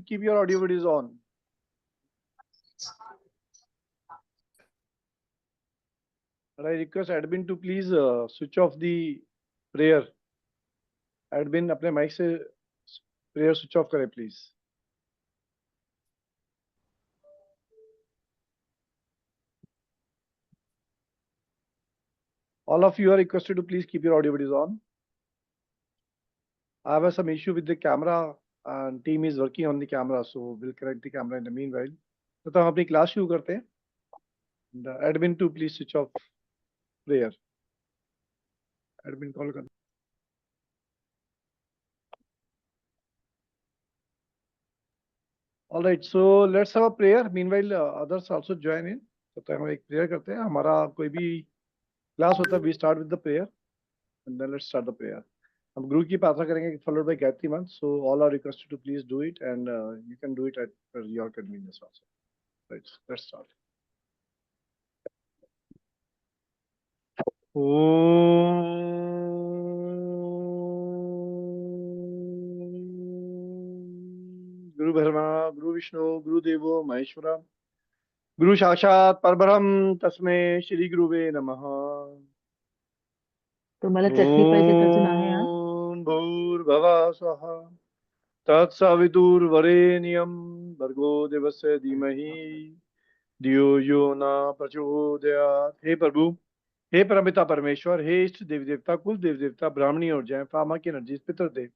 keep your audio videos on. And I request admin to please switch off the prayer. Admin अपने mic से prayer switch off करे please. All of you are requested to please keep your audio videos on. I have some issue with the camera and team is working on the camera, so we'll correct the camera in the meanwhile. तो हम अपनी class शुरू करते हैं. The admin to please switch off prayer. Admin call कर. All right, so let's have a prayer. Meanwhile, others also join in. तो हम एक prayer करते हैं. हमारा कोई भी क्लास होता है, we start with the prayer, and then let's start the prayer. हम गुरु की प्रार्थना करेंगे followed by Gayatri Mantra. So all are requested to please do it, and you can do it at your convenience also. Right, let's start. गुरु ब्रह्मा गुरु विष्णु गुरु देवो महेश्वरा गुरु साक्षात परब्रह्म तस्मै श्री गुरुवे नमः. तुम्हाला चटणी पाहिजे तर अजून आहे हा. ओम भूर्भुवः स्वः तत्सवितुर्वरेण्यं भर्गो देवस्य धीमहि धियो यो न प्रचोदयात्. हे प्रभु, हे परमपिता परमेश्वर, हे इष्ट देवी देवता, कुल देवी देवता, ब्राह्मणी और जैन फामा की एनर्जीज, पितृदेव,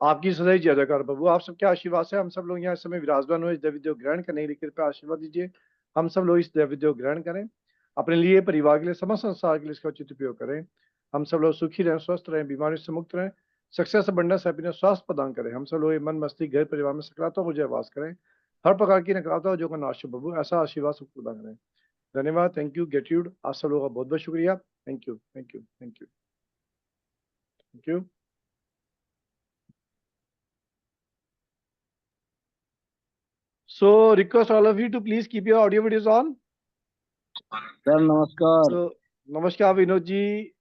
आपकी सदैव जय जयकार प्रभु. आप सबके आशीर्वाद से हम सब लोग यहाँ इस समय विराजमान हुए इस देवी देव ग्रहण करने के लिए कृपया आशीर्वाद दीजिए. हम सब लोग इस देवी देव ग्रहण करें, अपने लिए, परिवार के लिए, समस्त संसार के लिए इसका उचित उपयोग करें. हम सब लोग सुखी रहें, स्वस्थ रहें, बीमारी से मुक्त रहें, सक्सेस अबंडेंस हैप्पीनेस स्वास्थ्य प्रदान करें. हम सब लोग मन मस्ती घर परिवार में सकारात्मक ऊर्जा वास करें. हर प्रकार की नकारात्मक जो का नाश हो प्रभु, ऐसा आशीर्वाद सबको प्रदान करें. धन्यवाद. Thank you. ग्रेटिट्यूड. आप सब लोगों का बहुत बहुत शुक्रिया. Thank you. Thank you. Thank you. Thank you. So request all of you to please keep your audio videos on. Sir नमस्कार. So नमस्कार विनोद जी,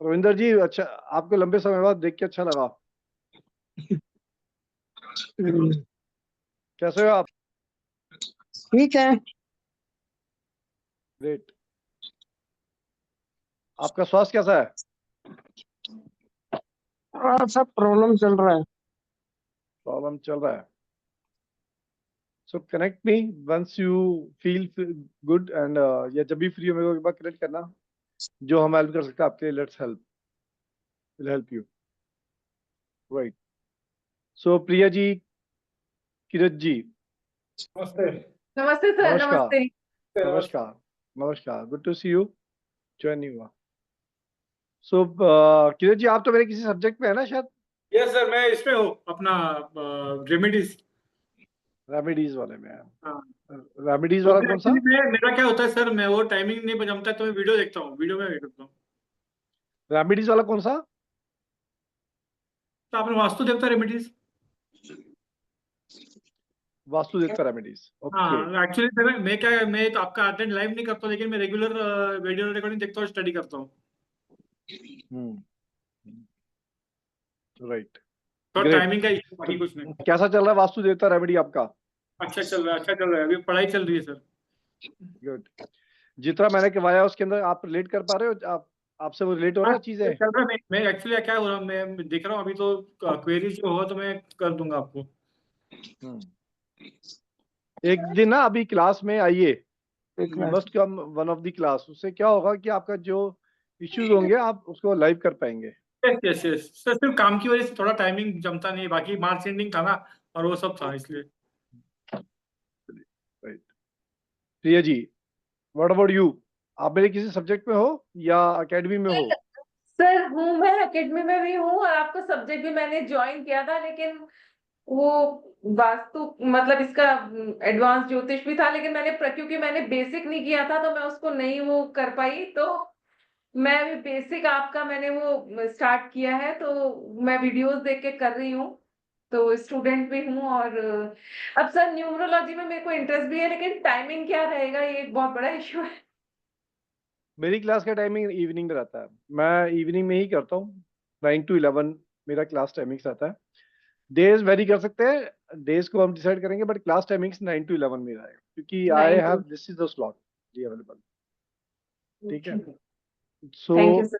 रविंदर जी. अच्छा, आपको लंबे समय बाद देख के अच्छा लगा. कैसे हो आप? ठीक है. ग्रेट. आपका स्वास्थ्य कैसा है? सब प्रॉब्लम चल रहा है. प्रॉब्लम चल रहा है. So connect me once you feel good and या जब भी फ्री हो मेरे को एक बार कनेक्ट करना. जो हम हेल्प कर सकते हैं आपके लिए, let's help. We'll help you. Right. So Priya ji, किरत जी. नमस्ते. नमस्ते सर. नमस्कार. नमस्ते. नमस्कार. नमस्कार. Good to see you. Join नहीं हुआ. सो किरत जी, आप तो मेरे किसी सब्जेक्ट में है ना शायद? यस सर, मैं इसमें हूँ अपना रेमेडीज. रेमेडीज वाले में है. हाँ. रेमेडीज वाला कौन सा? मेरा क्या होता है सर, मैं वो टाइमिंग नहीं जमता है तो मैं वीडियो देखता हूँ, वीडियो में करता हूँ. रेमेडीज वाला कौन सा? तो आपने वास्तु देवता रेमेडीज. वास्तु देवता रेमेडीज. ओके. हाँ, एक्चुअली सर मैं तो आपका अटेंड लाइव नहीं करता, लेकिन मैं रेगुलर वीडियो रिकॉर्डिंग देखता हूँ, स्टडी करता हूँ. राइट. तो Great. टाइमिंग का इशू, बाकी कुछ नहीं. कैसा चल रहा है वास्तु देवता रेमेडी आपका? अच्छा चल रहा है, अच्छा चल रहा है. अभी पढ़ाई चल रही है सर. गुड. जितना मैंने करवाया उसके अंदर आप रिलेट कर पा रहे हो? आपसे वो रिलेट हो रहा है चीजें? चल रहा है. मैं एक्चुअली क्या हो रहा, मैं देख रहा हूँ अभी तो. क्वेरी जो हो तो मैं कर दूंगा आपको. एक दिन ना अभी क्लास में आइए. एक minute. Must come one of the class. उससे क्या होगा कि आपका जो इश्यूज होंगे आप उसको लाइव कर पाएंगे. यस यस सर, सिर्फ काम की वजह से थोड़ा टाइमिंग जमता नहीं, बाकी मार्च एंडिंग था ना और वो सब था इसलिए. Right. Priya ji, what about you? आप मेरे किसी सब्जेक्ट में हो या एकेडमी में हो? सर हूँ, मैं एकेडमी में भी हूँ और आपको सब्जेक्ट भी मैंने ज्वाइन किया था, लेकिन वो वास्तु मतलब इसका एडवांस ज्योतिष भी था, लेकिन क्योंकि मैंने बेसिक नहीं किया था तो मैं उसको नहीं वो कर पाई. तो मैं भी बेसिक आपका मैंने वो स्टार्ट किया है, तो मैं वीडियोस देख के कर रही हूँ. तो स्टूडेंट भी हूँ. और अब सर न्यूमरोलॉजी में मेरे को इंटरेस्ट भी है, लेकिन टाइमिंग क्या रहेगा ये एक बहुत बड़ा इश्यू है. मेरी क्लास का टाइमिंग इवनिंग में रहता है. मैं इवनिंग में ही करता हूँ. 9 to 11 मेरा क्लास टाइमिंग रहता है. डेज वेरी कर सकते हैं. डेज को हम डिसाइड करेंगे, बट क्लास टाइमिंग्स 9 to 11 में रहेगा, क्योंकि I 9 to have this is the slot जी अवेलेबल। ठीक है, so thank you sir.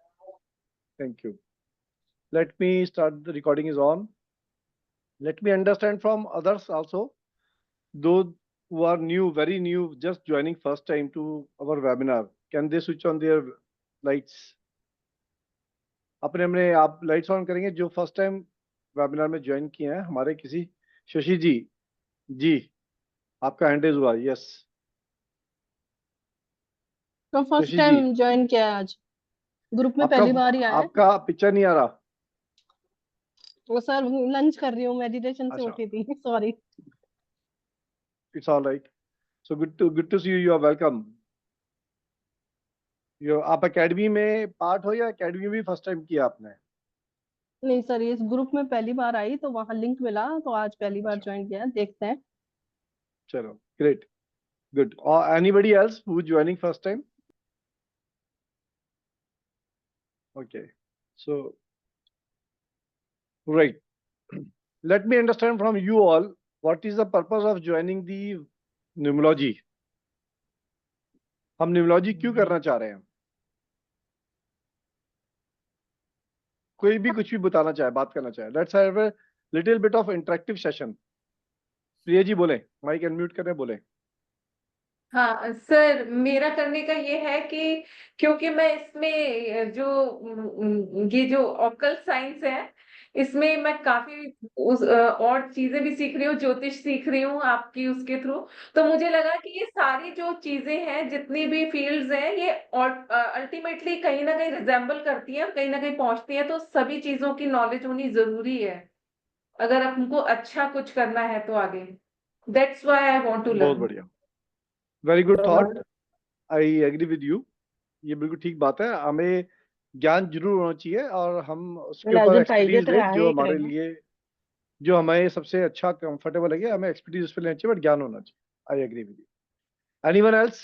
Thank you. Let me start, the recording is on. Let me understand from others also, those who are new, very new, just joining first time to our webinar. Can they switch on their lights? अपने अपने आप lights on करेंगे जो first time webinar में join किए हैं हमारे किसी। शशि जी, जी आपका हैंड रेज हुआ, यस। तो फर्स्ट शशि जी, टाइम ज्वाइन किया है आज, ग्रुप में पहली बार ही आया है। आपका पिक्चर नहीं आ रहा। वो सर लंच कर रही हूँ, मेडिटेशन से अच्छा, उठी थी, sorry. It's all right. So good to see you, you are welcome. आप एकेडमी में पार्ट हो या एकेडमी भी फर्स्ट टाइम किया आपने? नहीं सर, इस ग्रुप में पहली बार आई तो वहां लिंक मिला तो आज पहली बार अच्छा, ज्वाइन किया, देखते हैं। चलो great, good. Or anybody else who is joining first time? Okay, so right. Let me understand from you all, what is the purpose of joining the numerology? हम न्यूमरोलॉजी क्यों करना चाह रहे हैं? कोई भी कुछ भी बताना चाहे, बात करना चाहे। Let's have a little bit of interactive session. प्रिया जी बोले, माइक अनम्यूट करें, बोले। हाँ सर, मेरा करने का ये है कि क्योंकि मैं इसमें जो ये जो ऑकल्ट साइंस है, इसमें मैं काफी और चीजें भी सीख रही हूँ, ज्योतिष सीख रही हूँ आपकी उसके थ्रू। तो मुझे लगा कि ये सारी जो चीजें हैं, जितनी भी फील्ड्स हैं, ये अल्टीमेटली कहीं ना कहीं रिजेंबल करती हैं, कहीं ना कहीं पहुंचती हैं। तो सभी चीजों की नॉलेज होनी जरूरी है अगर हमको अच्छा कुछ करना है तो आगे। That's why I want to बहुत लर्न। बढ़िया, very good thought, I agree with you. ये बिल्कुल ठीक बात है, हमें ज्ञान जरूर होना चाहिए और हम उसके ऊपर एक्सपर्टीज लें जो हमें सबसे अच्छा कंफर्टेबल लगे, हमें एक्सपर्टीज उस पर लेना चाहिए, बट ज्ञान होना चाहिए। I agree with you. Anyone else?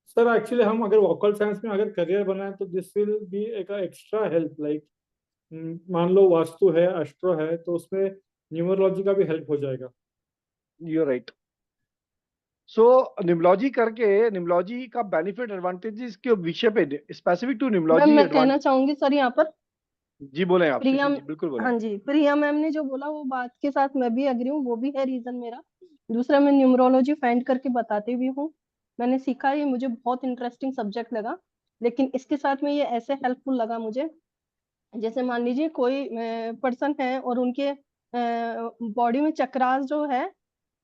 Sir actually हम अगर वोकल साइंस में अगर करियर बनाए तो दिस विल बी एक एक्स्ट्रा हेल्प, लाइक मान लो वास्तु है, एस्ट्रो है, तो उसमें न्यूमरोलॉजी का भी हेल्प हो जाएगा। You right. सो निम्नोलॉजी करके, निम्नोलॉजी का बेनिफिट एडवांटेजेस के विषय पे स्पेसिफिक टू निम्नोलॉजी मैं कहना चाहूंगी सर यहाँ पर, जी बोले आप, प्रिया, शशि जी बिल्कुल बोले। हाँ जी, प्रिया मैम ने जो बोला वो बात के साथ मैं भी एग्री हूँ, वो भी है रीजन मेरा। दूसरा, मैं न्यूमरोलॉजी फाइंड करके बताती भी हूँ, मैंने सीखा, ये मुझे बहुत इंटरेस्टिंग सब्जेक्ट लगा। लेकिन इसके साथ में ये ऐसे हेल्पफुल लगा मुझे, जैसे मान लीजिए कोई पर्सन है और उनके बॉडी में चक्रास जो है,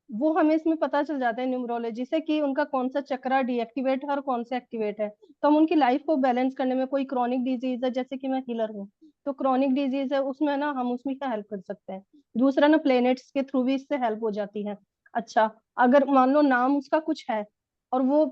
वो हमें इसमें पता चल जाता है न्यूमरोलॉजी से कि उनका कौन सा चक्रा डीएक्टिवेट है और कौन सा एक्टिवेट है। तो हम उनकी लाइफ को बैलेंस करने में, कोई क्रॉनिक डिजीज है, जैसे कि मैं हीलर हूँ, तो क्रॉनिक डिजीज है उसमें ना हम उसमें क्या हेल्प कर सकते हैं। दूसरा ना, प्लेनेट्स के थ्रू भी इससे हेल्प हो जाती है। अच्छा, अगर मान लो नाम उसका कुछ है और वो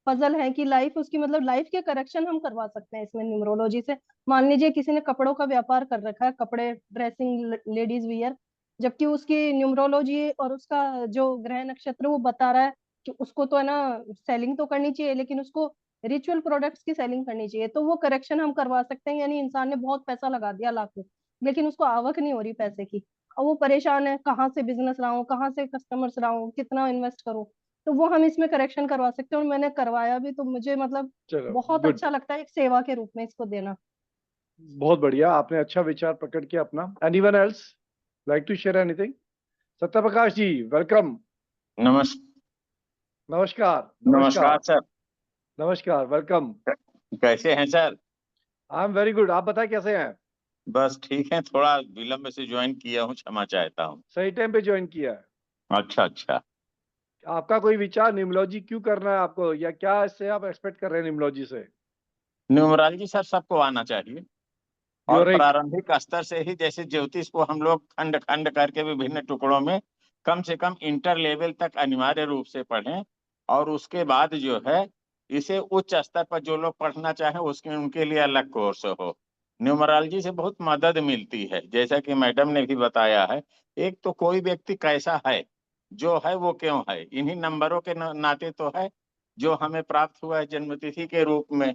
पजल है कि लाइफ उसकी, मतलब लाइफ के करेक्शन हम करवा सकते हैं इसमें न्यूमरोलॉजी से। मान लीजिए किसी ने कपड़ों का व्यापार कर रखा है, कपड़े, ड्रेसिंग, लेडीज वियर, जबकि उसकी न्यूमरोलॉजी और उसका जो ग्रह नक्षत्र वो बता रहा है कि उसको तो है ना सेलिंग तो करनी चाहिए, लेकिन उसको रिचुअल प्रोडक्ट्स की सेलिंग करनी चाहिए, तो वो करेक्शन हम करवा सकते हैं। यानी इंसान ने बहुत पैसा लगा दिया, लाखों, लेकिन उसको आवक नहीं हो रही पैसे की, और वो परेशान है, कहाँ से बिजनेस लाऊं, कहाँ से कस्टमर्स लाऊं, कितना इन्वेस्ट करूं। तो वो हम इसमें करेक्शन करवा सकते हैं, और मैंने करवाया भी, तो मुझे मतलब चलो बहुत गुड, अच्छा लगता है एक सेवा के रूप में इसको देना। बहुत बढ़िया, आपने अच्छा विचार प्रकट किया अपना। Anyone else like to share anything? Satya Prakash ji, welcome. नमस्कार। नमस्कार, नमस्कार सर। नमस्कार, वेलकम। कैसे हैं sir? I am very good, आप बताएं कैसे हैं? बस ठीक है, थोड़ा विलंब से ज्वाइन किया हूँ, क्षमा चाहता हूँ। सही टाइम पे ज्वाइन किया है। अच्छा अच्छा। आपका कोई विचार, न्यूमरोलॉजी क्यों करना है आपको, या क्या इससे आप एक्सपेक्ट कर रहे हैं न्यूमरोलॉजी से? न्यूमरोलॉजी सर सबको आना चाहिए, यू और राइट। प्रारंभिक स्तर से ही, जैसे ज्योतिष को हम लोग खंड खंड करके विभिन्न टुकड़ों में कम से कम इंटर लेवल तक अनिवार्य रूप से पढ़ें, और उसके बाद जो है इसे उच्च स्तर पर जो लोग पढ़ना चाहें उसके उनके लिए अलग कोर्स हो। न्यूमरोलॉजी से बहुत मदद मिलती है, जैसा कि मैडम ने भी बताया है। एक तो कोई व्यक्ति कैसा है, जो है वो क्यों है, इन्हीं नंबरों के नाते तो है जो हमें प्राप्त हुआ है जन्मतिथि के रूप में।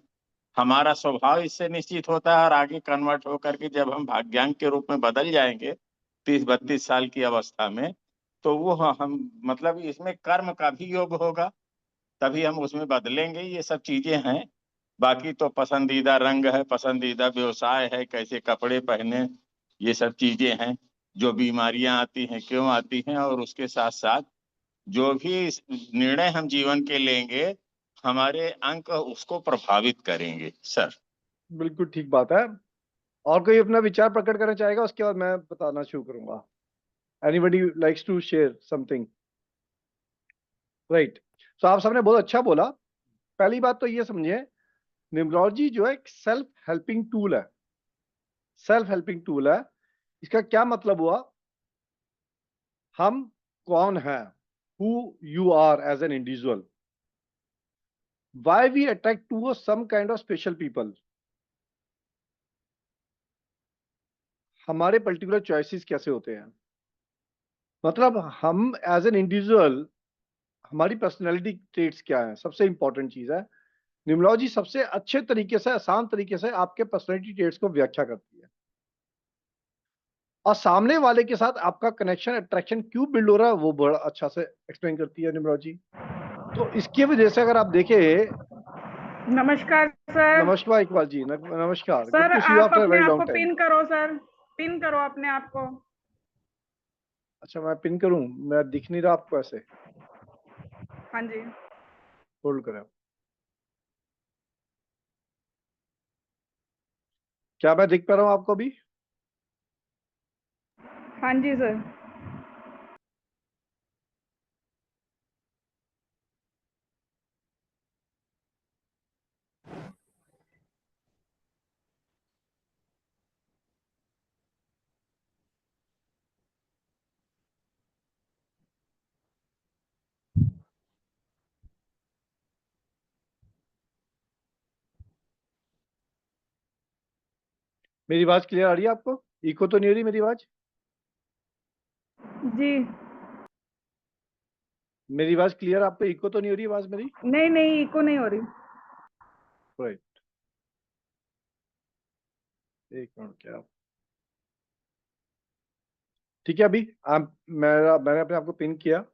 हमारा स्वभाव इससे निश्चित होता है, और आगे कन्वर्ट होकर के जब हम भाग्यांक के रूप में बदल जाएंगे 30-32 साल की अवस्था में, तो वो हम मतलब इसमें कर्म का भी योग होगा, तभी हम उसमें बदलेंगे। ये सब चीजें हैं। बाकी तो पसंदीदा रंग है, पसंदीदा व्यवसाय है, कैसे कपड़े पहने, ये सब चीजें हैं। जो बीमारियां आती हैं क्यों आती हैं, और उसके साथ साथ जो भी निर्णय हम जीवन के लेंगे, हमारे अंक उसको प्रभावित करेंगे। सर, बिल्कुल ठीक बात है। और कोई अपना विचार प्रकट करना चाहेगा, उसके बाद मैं बताना शुरू करूंगा। Anybody likes to share something? Right. तो आप सबने बहुत अच्छा बोला। पहली बात तो ये समझिए, न्यूमरोलॉजी जो है एक सेल्फ हेल्पिंग टूल है। सेल्फ हेल्पिंग टूल है। इसका क्या मतलब हुआ? हम कौन है, who you are as an individual, why we attract to some kind of special people, हमारे पर्टिकुलर चॉइसेस कैसे होते हैं, मतलब हम एज एन इंडिविजुअल हमारी पर्सनैलिटी ट्रेट्स क्या है, सबसे इंपॉर्टेंट चीज है। न्यूमरोलॉजी सबसे अच्छे तरीके से, आसान तरीके से आपके पर्सनैलिटी ट्रेट्स को व्याख्या करती है, और सामने वाले के साथ आपका कनेक्शन, अट्रैक्शन क्यों बिल्ड हो रहा है वो बड़ा अच्छा से एक्सप्लेन करती है न्यूमरोलॉजी। तो इसकी वजह से अगर आप देखें, नमस्कार सर। नमस्कार इकबाल जी, नमस्कार, good sir to see you आप आफ्टर अपने वेरी आप लॉन्ग को टाइम। पिन करो सर, पिन करो अपने आप को। अच्छा, मैं पिन करूं? मैं दिख नहीं रहा आपको ऐसे, हाँ जी। होल्ड करें। क्या मैं दिख पा रहा हूं आपको भी? हाँ जी सर। मेरी आवाज क्लियर आ रही है आपको? इको तो नहीं हो रही मेरी आवाज? जी मेरी आवाज क्लियर, आपको इको तो नहीं हो रही आवाज मेरी? नहीं नहीं, इको नहीं हो रही। राइट, एक मिनट, क्या ठीक है? अभी आप, मैंने अपने आपको पिन किया।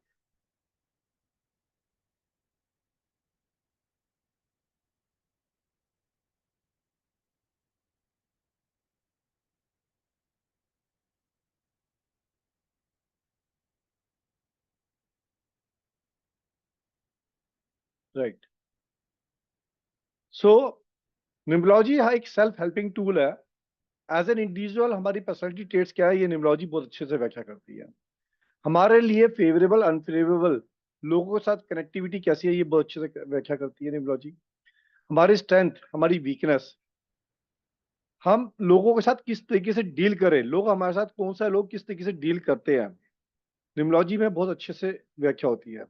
राइट। सो न्यूमरोलॉजी एक सेल्फ हेल्पिंग टूल है। एज एन इंडिविजुअल हमारी पर्सनैलिटी ट्रेट्स क्या है, ये न्यूमरोलॉजी बहुत अच्छे से व्याख्या करती है। हमारे लिए फेवरेबल, अनफेवरेबल लोगों के साथ कनेक्टिविटी कैसी है, ये बहुत अच्छे से व्याख्या करती है न्यूमरोलॉजी। हमारी स्ट्रेंथ, हमारी वीकनेस, हम लोगों के साथ किस तरीके से डील करें, लोग हमारे साथ, कौन सा लोग किस तरीके से डील करते हैं, न्यूमरोलॉजी में बहुत अच्छे से व्याख्या होती है।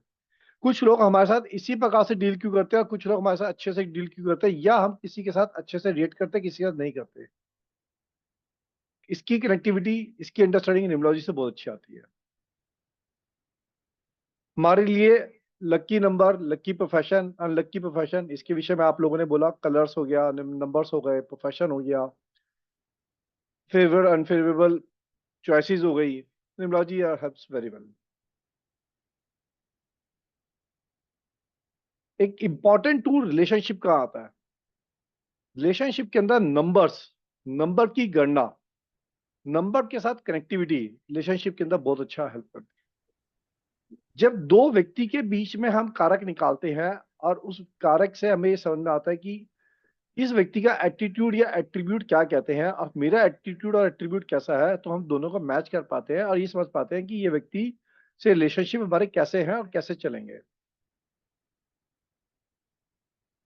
कुछ लोग हमारे साथ इसी प्रकार से डील क्यों करते हैं, और कुछ लोग हमारे साथ अच्छे से डील क्यों करते हैं, या हम किसी के साथ अच्छे से रिलेट करते हैं, किसी के साथ नहीं करते, इसकी कनेक्टिविटी, इसकी अंडरस्टैंडिंग न्यूमरोलॉजी से बहुत अच्छी आती है। हमारे लिए lucky number, lucky profession, unlucky profession, इसके विषय में आप लोगों ने बोला, कलर्स हो गया, नंबर्स हो गए, प्रोफेशन हो गया, फेवर अनफेवरेबल चॉइसेस हो गई। Numerology helps very well. एक इंपॉर्टेंट टूल रिलेशनशिप का आता है। रिलेशनशिप के अंदर नंबर्स, नंबर की गणना, नंबर के साथ कनेक्टिविटी रिलेशनशिप के अंदर बहुत अच्छा हेल्प करती है। जब दो व्यक्ति के बीच में हम कारक निकालते हैं, और उस कारक से हमें ये समझ में आता है कि इस व्यक्ति का एटीट्यूड या एट्रीब्यूट क्या कहते हैं, और मेरा एटीट्यूड और एट्रीब्यूट कैसा है, तो हम दोनों को मैच कर पाते हैं और ये समझ पाते हैं कि ये व्यक्ति से रिलेशनशिप हमारे कैसे हैं और कैसे चलेंगे।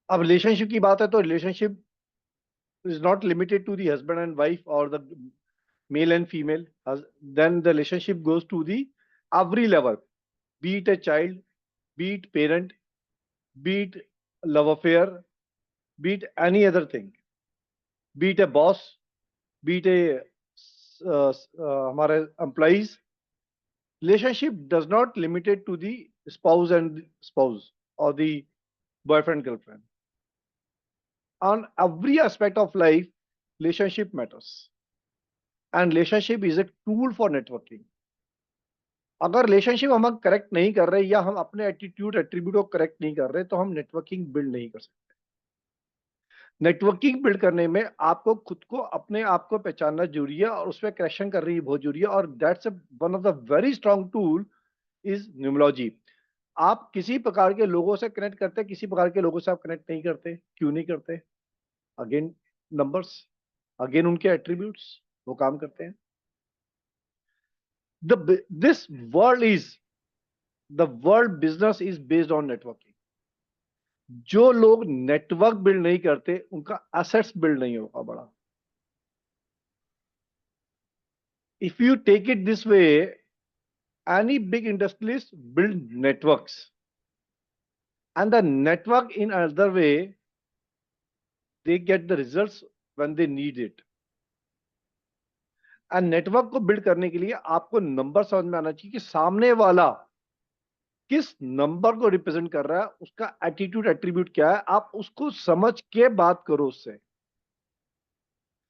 अब रिलेशनशिप की बात है, तो relationship is not limited to the husband and wife और the male and female. Then the relationship goes to the every level, be it a child, be it parent, be it love affair, be it any other thing, be it a boss, be it a हमारे employees. Relationship does not limited to the spouse and spouse or the boyfriend girlfriend. On every aspect of life, relationship matters, and relationship is a tool for networking. अगर relationship हम correct नहीं कर रहे या हम अपने attitude attribute को correct नहीं कर रहे तो हम नेटवर्किंग बिल्ड नहीं कर सकते। नेटवर्किंग बिल्ड करने में आपको खुद को अपने आप को पहचानना जरूरी है और उसमें करेक्शन कर रही बहुत जरूरी है, और that's one of the very strong tool is numerology. आप किसी प्रकार के लोगों से कनेक्ट करते हैं, किसी प्रकार के लोगों से आप कनेक्ट नहीं करते, क्यों नहीं करते? अगेन नंबर्स, अगेन उनके एट्रीब्यूट्स वो काम करते हैं। This world business is based on networking. जो लोग नेटवर्क बिल्ड नहीं करते उनका एसेट्स बिल्ड नहीं होगा बड़ा। If you take it this way, any big industrialist build networks, and the network in another way they get the results when they need it। and network को build करने के लिए आपको नंबर समझ में आना चाहिए कि सामने वाला किस नंबर को रिप्रेजेंट कर रहा है, उसका एटीट्यूड एट्रीब्यूट क्या है, आप उसको समझ के बात करो उससे,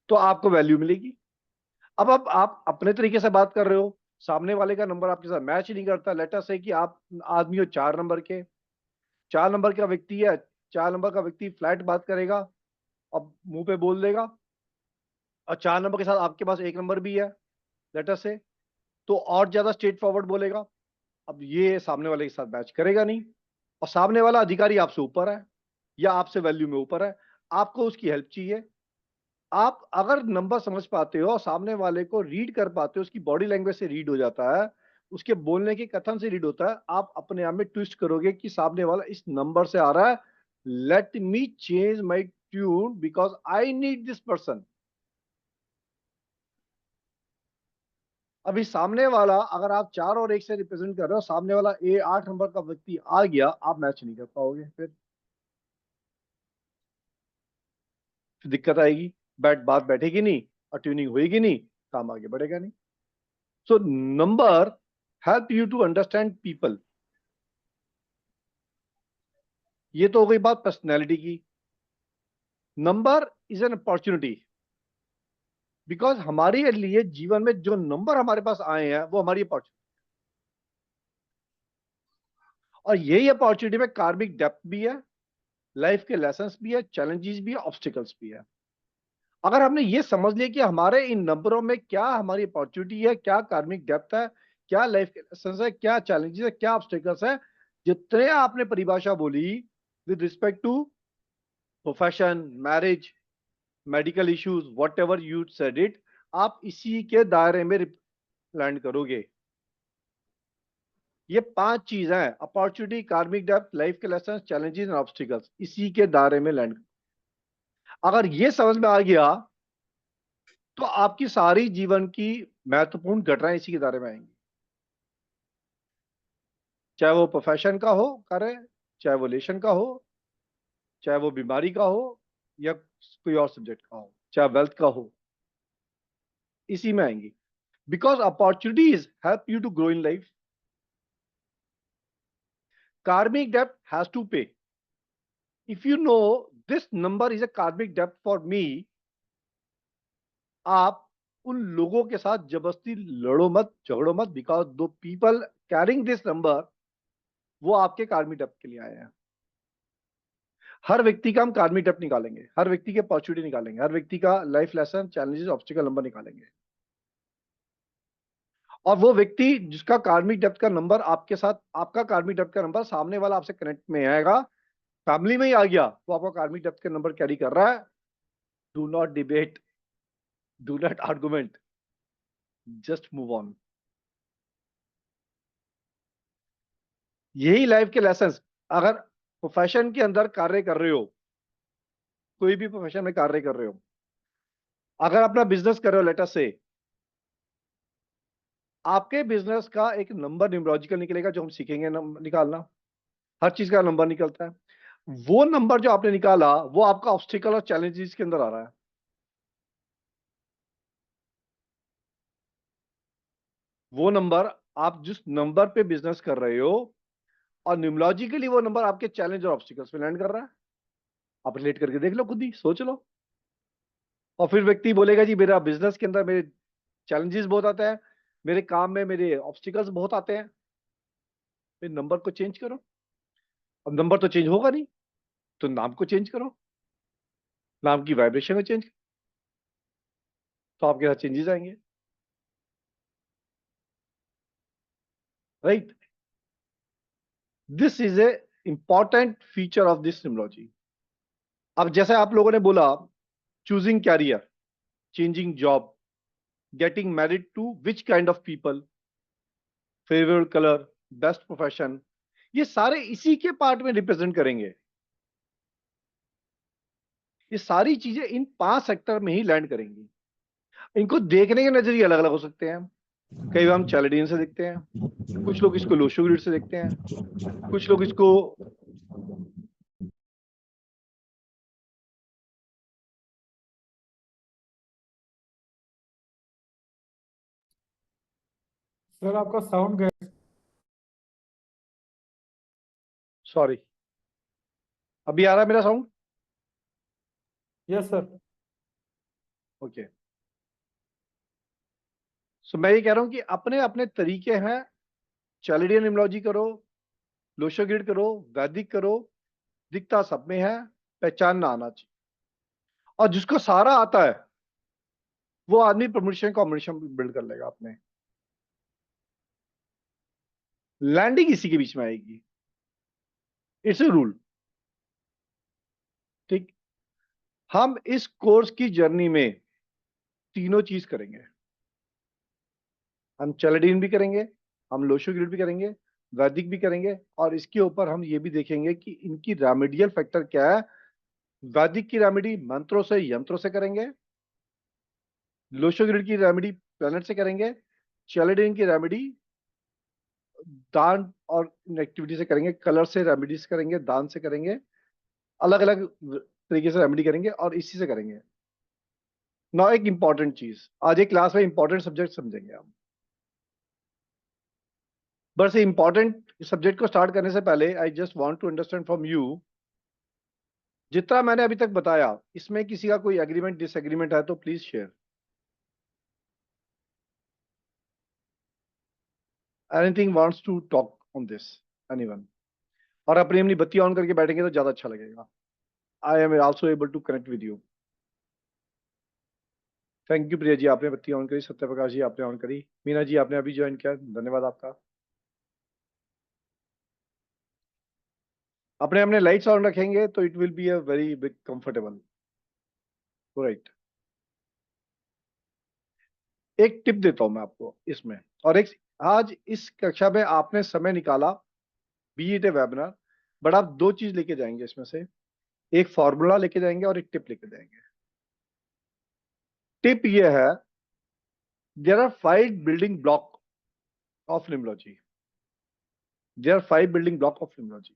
तो आपको वैल्यू मिलेगी। अब आप अपने तरीके से बात कर रहे हो, सामने वाले का नंबर आपके साथ मैच नहीं करता। लेट अस से कि आप आदमी हो 4 नंबर के, 4 नंबर का व्यक्ति है, 4 नंबर का व्यक्ति फ्लैट बात करेगा, अब मुंह पे बोल देगा, और 4 नंबर के साथ आपके पास 1 नंबर भी है लेटर से, तो और ज्यादा स्ट्रेट फॉरवर्ड बोलेगा। अब ये सामने वाले के साथ मैच करेगा नहीं, और सामने वाला अधिकारी आपसे ऊपर है या आपसे वैल्यू में ऊपर है, आपको उसकी हेल्प चाहिए। आप अगर नंबर समझ पाते हो और सामने वाले को रीड कर पाते हो, उसकी बॉडी लैंग्वेज से रीड हो जाता है, उसके बोलने के कथन से रीड होता है, आप अपने आप में ट्विस्ट करोगे कि सामने वाला इस नंबर से आ रहा है, let me change my tune because I need this person. अभी सामने वाला अगर आप 4 और 1 से रिप्रेजेंट कर रहे हो, सामने वाला 8 नंबर का व्यक्ति आ गया, आप मैच नहीं कर पाओगे, फिर दिक्कत आएगी, बात बैठेगी नहीं और ट्यूनिंग होएगी नहीं, काम आगे बढ़ेगा नहीं। So number help you to understand people. ये तो हो गई बात पर्सनैलिटी की। Number is an opportunity, because हमारे लिए जीवन में जो नंबर हमारे पास आए हैं वो हमारी अपॉर्चुनिटी, और यही अपॉर्चुनिटी में कार्मिक डेप्थ भी है, लाइफ के लेसन्स भी है, चैलेंजेस भी है, ऑब्स्टिकल्स भी है। अगर हमने ये समझ लिया कि हमारे इन नंबरों में क्या हमारी अपॉर्चुनिटी है, क्या कार्मिक डेप्थ है, क्या लाइफ के लेसन्स है, क्या चैलेंजेस है, क्या ऑब्स्टिकल्स है, जितने आपने परिभाषा बोली with respect to profession, marriage, medical issues, whatever you said it, आप इसी के दायरे में लैंड करोगे। ये 5 चीज हैं, अपॉर्चुनिटी, कार्मिक डेप्थ, लाइफ के लेसन, चैलेंजेस एंड ऑब्स्टिकल्स, इसी के दायरे में लैंड। अगर ये समझ में आ गया तो आपकी सारी जीवन की महत्वपूर्ण घटनाएं इसी के दायरे में आएंगी, चाहे वो प्रोफेशन का हो कार्य, चाहे वो रिलेशन का हो, चाहे वो बीमारी का हो, या कोई और सब्जेक्ट का हो, चाहे वेल्थ का हो, इसी में आएंगी। Because opportunities help you to grow in life. Karmic debt has to pay. If you know this number is a karmic debt for me, आप उन लोगों के साथ जबरदस्ती लड़ो मत, झगड़ो मत, बिकॉज दो पीपल कैरिंग दिस नंबर वो आपके कार्मिक डेप्थ के लिए आए हैं। हर व्यक्ति का हम कार्मिक डेप्थ निकालेंगे, हर व्यक्ति के अपॉर्चुनिटी निकालेंगे, हर व्यक्ति का life lesson, challenges, obstacle number निकालेंगे, और वो व्यक्ति जिसका कार्मिक डेप्थ का नंबर आपके साथ, आपका कार्मिक डेप्थ का नंबर सामने वाला आपसे कनेक्ट में आएगा, फैमिली में ही आ गया, वो आपका कार्मिक डेप्थ का नंबर कैरी कर रहा है, do not debate, do not argument, just move on. यही लाइफ के लेसन्स। अगर प्रोफेशन के अंदर कार्य कर रहे हो, कोई भी प्रोफेशन में कार्य कर रहे हो, अगर अपना बिजनेस कर रहे हो, लेट अस से आपके बिजनेस का एक नंबर न्यूमरोलॉजिकल निकलेगा, जो हम सीखेंगे निकालना, हर चीज का नंबर निकलता है। वो नंबर जो आपने निकाला वो आपका ऑब्स्टिकल और चैलेंजेस के अंदर आ रहा है। वो नंबर, आप जिस नंबर पे बिजनेस कर रहे हो, और न्यूमरोलॉजिकली वो नंबर आपके चैलेंज और ऑब्स्टिकल्स में लैंड कर रहा है। आप रिलेट करके देख लो, खुद ही सोच लो। और फिर व्यक्ति बोलेगा जी मेरा बिजनेस के अंदर मेरे चैलेंजेस बहुत आते हैं, मेरे काम में मेरे ऑब्स्टिकल्स बहुत आते हैं, फिर नंबर को चेंज करो। अब नंबर तो चेंज होगा नहीं, तो नाम को चेंज करो, नाम की वाइब्रेशन को चेंज, तो आपके साथ चेंजेस आएंगे, right. This is a important feature of this numerology. अब जैसे आप लोगों ने बोला, choosing career, changing job, getting married to which kind of people, favourite colour, best profession, ये सारे इसी के पार्ट में रिप्रेजेंट करेंगे। ये सारी चीजें इन 5 सेक्टर में ही लैंड करेंगी। इनको देखने के नजरिए अलग अलग हो सकते हैं। कई बार हम चैलेडियन से देखते हैं, कुछ लोग इसको लोशो ग्रिड से देखते हैं, कुछ लोग इसको सर आपका साउंड गया। सॉरी, अभी आ रहा है मेरा साउंड? Yes sir. ओके। सो मैं ये कह रहा हूं कि अपने अपने तरीके हैं। चैलेडियन न्यूमरोलॉजी करो, लोशो ग्रिड करो, वैदिक करो, दिखता सब में है, पहचानना आना चाहिए। और जिसको सारा आता है वो आदमी प्रमोशन कॉम्बिनेशन बिल्ड कर लेगा अपने। लैंडिंग इसी के बीच में आएगी, इट्स ए रूल। ठीक। हम इस कोर्स की जर्नी में तीनों चीज करेंगे। हम चैलेडियन भी करेंगे, हम लोशो ग्रिड भी करेंगे, वैदिक भी करेंगे, और इसके ऊपर हम ये भी देखेंगे कि इनकी रेमेडियल फैक्टर क्या है। वैदिक की रेमेडी मंत्रों से, यंत्रों से करेंगे, लोशो ग्रिड की रेमेडी प्लैनेट से करेंगे, चैलेडियन की रेमेडी दान और एक्टिविटी से करेंगे, कलर से रेमेडीज करेंगे, दान से करेंगे, अलग अलग तरीके से रेमेडी करेंगे और इसी से करेंगे। ना एक इंपॉर्टेंट चीज, आज एक क्लास में इंपॉर्टेंट सब्जेक्ट समझेंगे हम। बस इंपॉर्टेंट सब्जेक्ट को स्टार्ट करने से पहले I just want to understand from you, जितना मैंने अभी तक बताया इसमें किसी का कोई एग्रीमेंट डिसएग्रीमेंट है तो please share. Anything wants to talk on this, anyone? और अपनी अपनी बत्ती ऑन करके बैठेंगे तो ज्यादा अच्छा लगेगा। I am also able to connect with you. Thank you Priya ji, आपने बत्ती ऑन करी। सत्यप्रकाश जी आपने ऑन करी। मीना जी आपने अभी ज्वाइन किया, धन्यवाद आपका। अपने अपने लाइट्स ऑन रखेंगे तो it will be a very big comfortable, right. एक टिप देता हूं मैं आपको इसमें, और एक आज इस कक्षा में आपने समय निकाला, B it A webinar, but आप 2 चीज लेके जाएंगे इसमें से। एक फॉर्मूला लेके जाएंगे और एक टिप लेके जाएंगे। टिप ये है, there are 5 building block of numerology. There are 5 building block of numerology.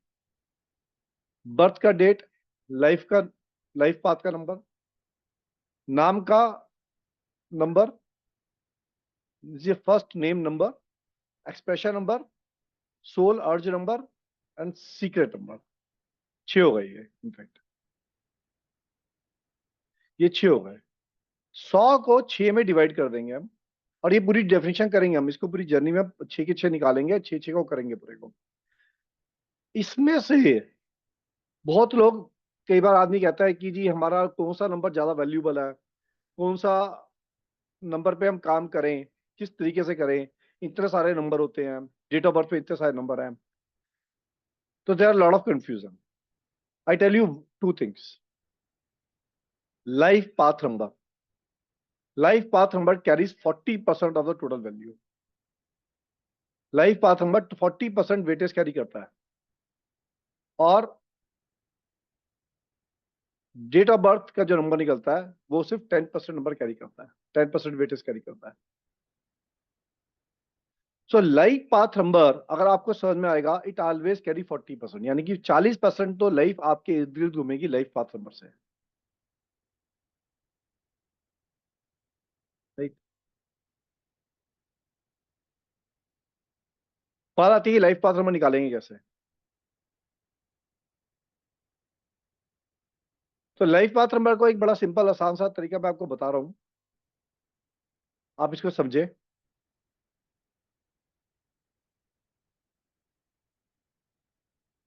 Birth का डेट, लाइफ का, लाइफ पाथ का नंबर, नाम का number, first name number, expression number, soul urge number and secret number. 6 हो गए ये, इनफैक्ट ये 6 हो गए। 100 को 6 में डिवाइड कर देंगे हम, और ये पूरी डेफिनेशन करेंगे हम, इसको पूरी जर्नी में 6 के 6 निकालेंगे, 6 को करेंगे पूरे को। इसमें से बहुत लोग, कई बार आदमी कहता है कि जी हमारा कौन सा नंबर ज्यादा वैल्यूबल है, कौन सा नंबर पे हम काम करें, किस तरीके से करें, इतने सारे नंबर होते हैं, डेट ऑफ बर्थ पे इतने सारे नंबर हैं, तो there are lot of confusion. I tell you 2 things. Life path number, life path number carries 40% of the total value. Life path number 40% weightage carry करता है, और डेट ऑफ बर्थ का जो नंबर निकलता है वो सिर्फ 10% नंबर कैरी करता है, 10% वेटेज कैरी करता है। सो लाइफ पाथ नंबर अगर आपको समझ में आएगा, इट ऑलवेज कैरी 40%, यानी कि 40% तो लाइफ आपके इर्द गिर्द घूमेगी लाइफ पाथ नंबर से, राइट। बात आती है लाइफ पाथ नंबर निकालेंगे कैसे। तो लाइफ पाथ नंबर को एक बड़ा सिंपल आसान सा तरीका मैं आपको बता रहा हूं, आप इसको समझे।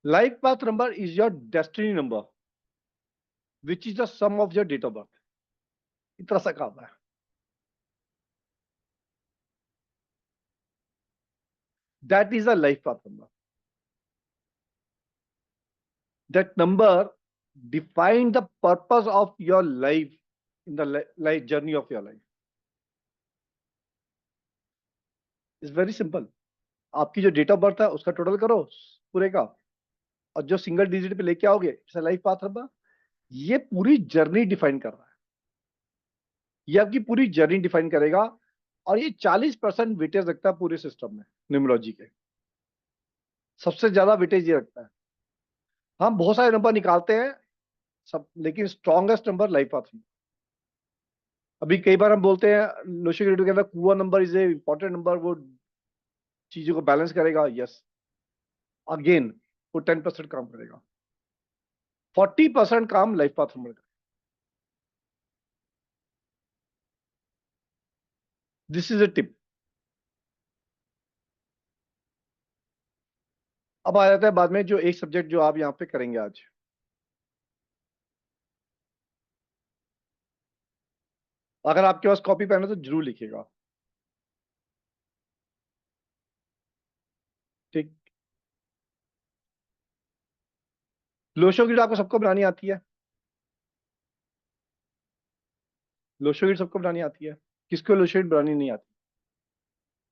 Life path number is your destiny number which is the sum of your date of birth. इतना सा काम है। That is the life path number. that number define the purpose of your life in the life journey of your life. It's very simple. आपकी जो date of birth है उसका total करो पूरे का, और जो सिंगल डिजिट पे लेके आओगे इट्स लाइफ पाथ नंबर। ये पूरी जर्नी डिफाइन कर रहा है, ये आपकी पूरी जर्नी डिफाइन करेगा, और ये 40% वेटेज रखता है पूरे सिस्टम में न्यूमरोलॉजी के। सबसे ज्यादा वेटेज ये रखता है। हम बहुत सारे नंबर निकालते हैं सब, लेकिन strongest number life path number. अभी कई बार हम बोलते हैं लोशो के अंदर कुआ number is a important number, वो चीजों को बैलेंस करेगा। यस, अगेन वो 10% काम करेगा, 40% काम लाइफ पाथ नंबर का। This is a tip. अब आ जाता है बाद में जो एक सब्जेक्ट जो आप यहाँ पे करेंगे आज। अगर आपके पास कॉपी पेन है तो जरूर लिखिएगा, ठीक। लोशो गिड आपको सबको बनानी आती है? लोशो गिड सबको बनानी आती है? किसको लोशो गिड बनानी नहीं आती?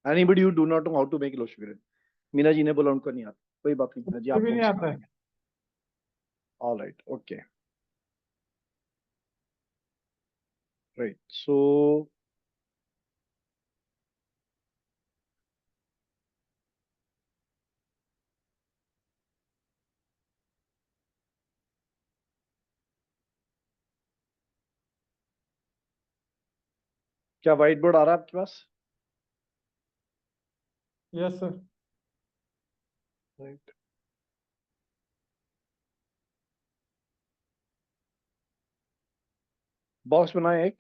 Anybody you do not know how to make Lo Shu grid? Meena ji ने बोला उनको नहीं आता, कोई बात नहीं मीना जी, मुझे भी आपको नहीं आता है। All right, okay, right. So क्या व्हाइट बोर्ड आ रहा है आपके पास? Yes sir. राइट। बॉक्स बनाए एक।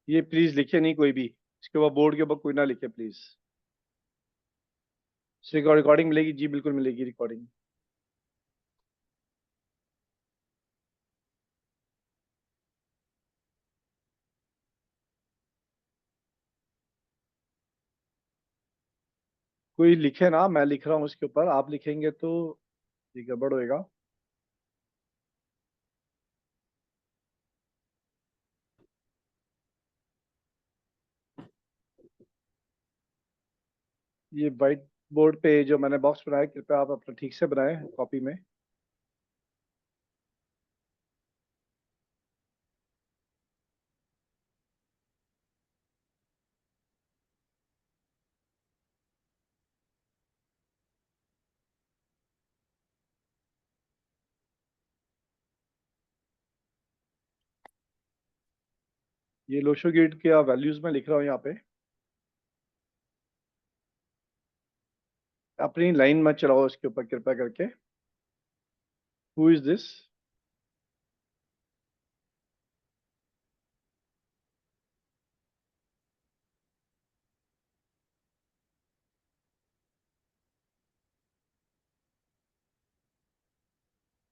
ये प्लीज लिखे नहीं कोई भी, इसके ऊपर बोर्ड के ऊपर कोई ना लिखे प्लीज। रिकॉर्डिंग मिलेगी जी, बिल्कुल मिलेगी रिकॉर्डिंग। कोई लिखे ना, मैं लिख रहा हूँ उसके ऊपर, आप लिखेंगे तो ये गड़बड़ होएगा। ये व्हाइट बोर्ड पे जो मैंने बॉक्स बनाया, कृपया आप अपना ठीक से बनाएं कॉपी में। ये लोशो गेट के वैल्यूज में लिख रहा हूँ यहाँ पे। अपनी लाइन मत चलाओ इसके ऊपर कृपया करके। Who is this?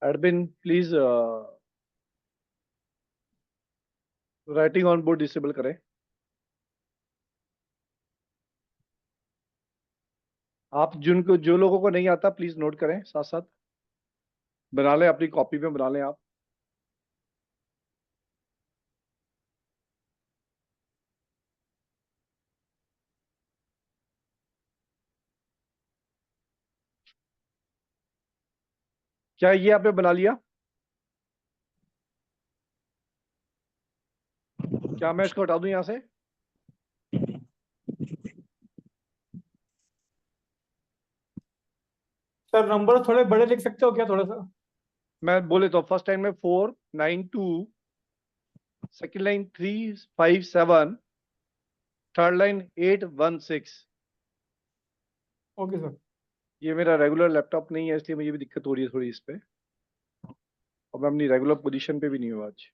Admin please writing on board disable करें। आप जिनको जो लोगों को नहीं आता प्लीज नोट करें, साथ साथ बना लें, अपनी कॉपी में बना लें आप। क्या ये आपने बना लिया? क्या मैं इसको हटा दूं यहाँ से? सर नंबर थोड़े बड़े लिख सकते हो क्या थोड़ा सा? मैं बोले तो फर्स्ट लाइन में 492, second line 357, third line 816। Okay sir. ये मेरा रेगुलर लैपटॉप नहीं है, इसलिए मुझे भी दिक्कत हो रही है थोड़ी इस पे, और मैं अपनी रेगुलर पोजीशन पे भी नहीं हूँ आज।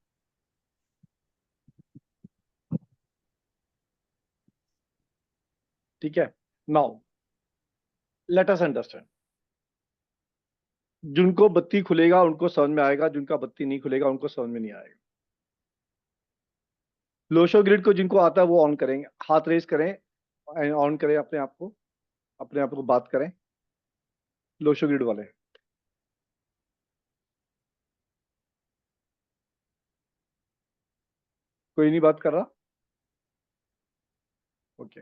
ठीक है, नाउ लेट अस अंडरस्टैंड। जिनको बत्ती खुलेगा उनको समझ में आएगा, जिनका बत्ती नहीं खुलेगा उनको समझ में नहीं आएगा। लोशो ग्रिड को जिनको आता है वो ऑन करेंगे, हाथ रेज करें, ऑन करें अपने आप को बात करें। लोशो ग्रिड वाले कोई नहीं बात कर रहा? ओके।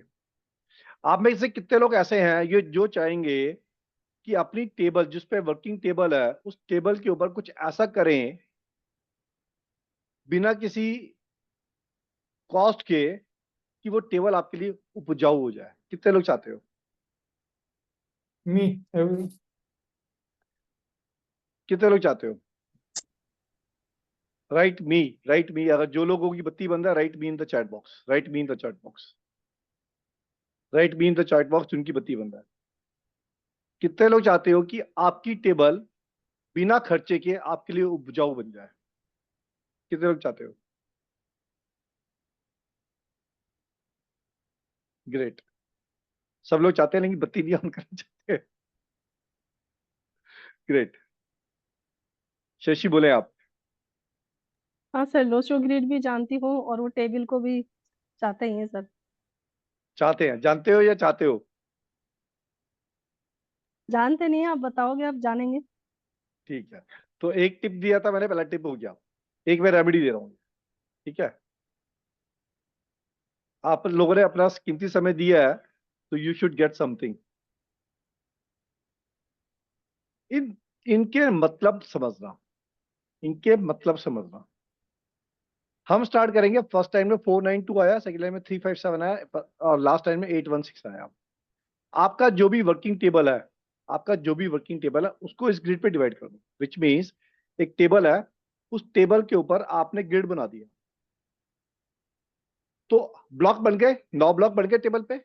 आप में से कितने लोग ऐसे हैं ये जो चाहेंगे कि अपनी टेबल जिस पे वर्किंग टेबल है उस टेबल के ऊपर कुछ ऐसा करें बिना किसी कॉस्ट के कि वो टेबल आपके लिए उपजाऊ हो जाए? कितने लोग चाहते हो? मी every कितने लोग चाहते हो? राइट मी। अगर जो लोगों की बत्ती बंद है, right me in the chat box, right me in the chat box, right me in the chat box जिनकी बत्ती बंद है। कितने लोग चाहते हो कि आपकी टेबल बिना खर्चे के आपके लिए उपजाऊ बन जाए? कितने लोग चाहते हो? ग्रेट। सब लोग चाहते हैं लेकिन बत्ती नहीं ऑन करना चाहते। ग्रेट। शशि बोले आप। हाँ सर, लोशो ग्रिड भी जानती हूँ और वो टेबल को भी चाहते ही हैं सर। चाहते हैं, जानते हो या चाहते हो? जानते नहीं हैं, आप बताओगे आप जानेंगे। ठीक है, तो एक टिप दिया था मैंने, पहला टिप हो गया, एक मैं रेमेडी दे रहा हूँ। ठीक है, आप लोगों ने अपना कीमती समय दिया है तो यू शुड गेट समथिंग। इनके मतलब समझना, इनके मतलब समझना। हम स्टार्ट करेंगे, फर्स्ट टाइम में 492 आया, सेकंड टाइम में 357 आया और लास्ट टाइम में 816 आया। आपका जो भी वर्किंग टेबल है, उसको इस ग्रिड पे डिवाइड कर दो, विच मीन्स एक टेबल है, उस टेबल के ऊपर आपने ग्रिड बना दिया, तो ब्लॉक बन गए, 9 ब्लॉक बन गए टेबल पे।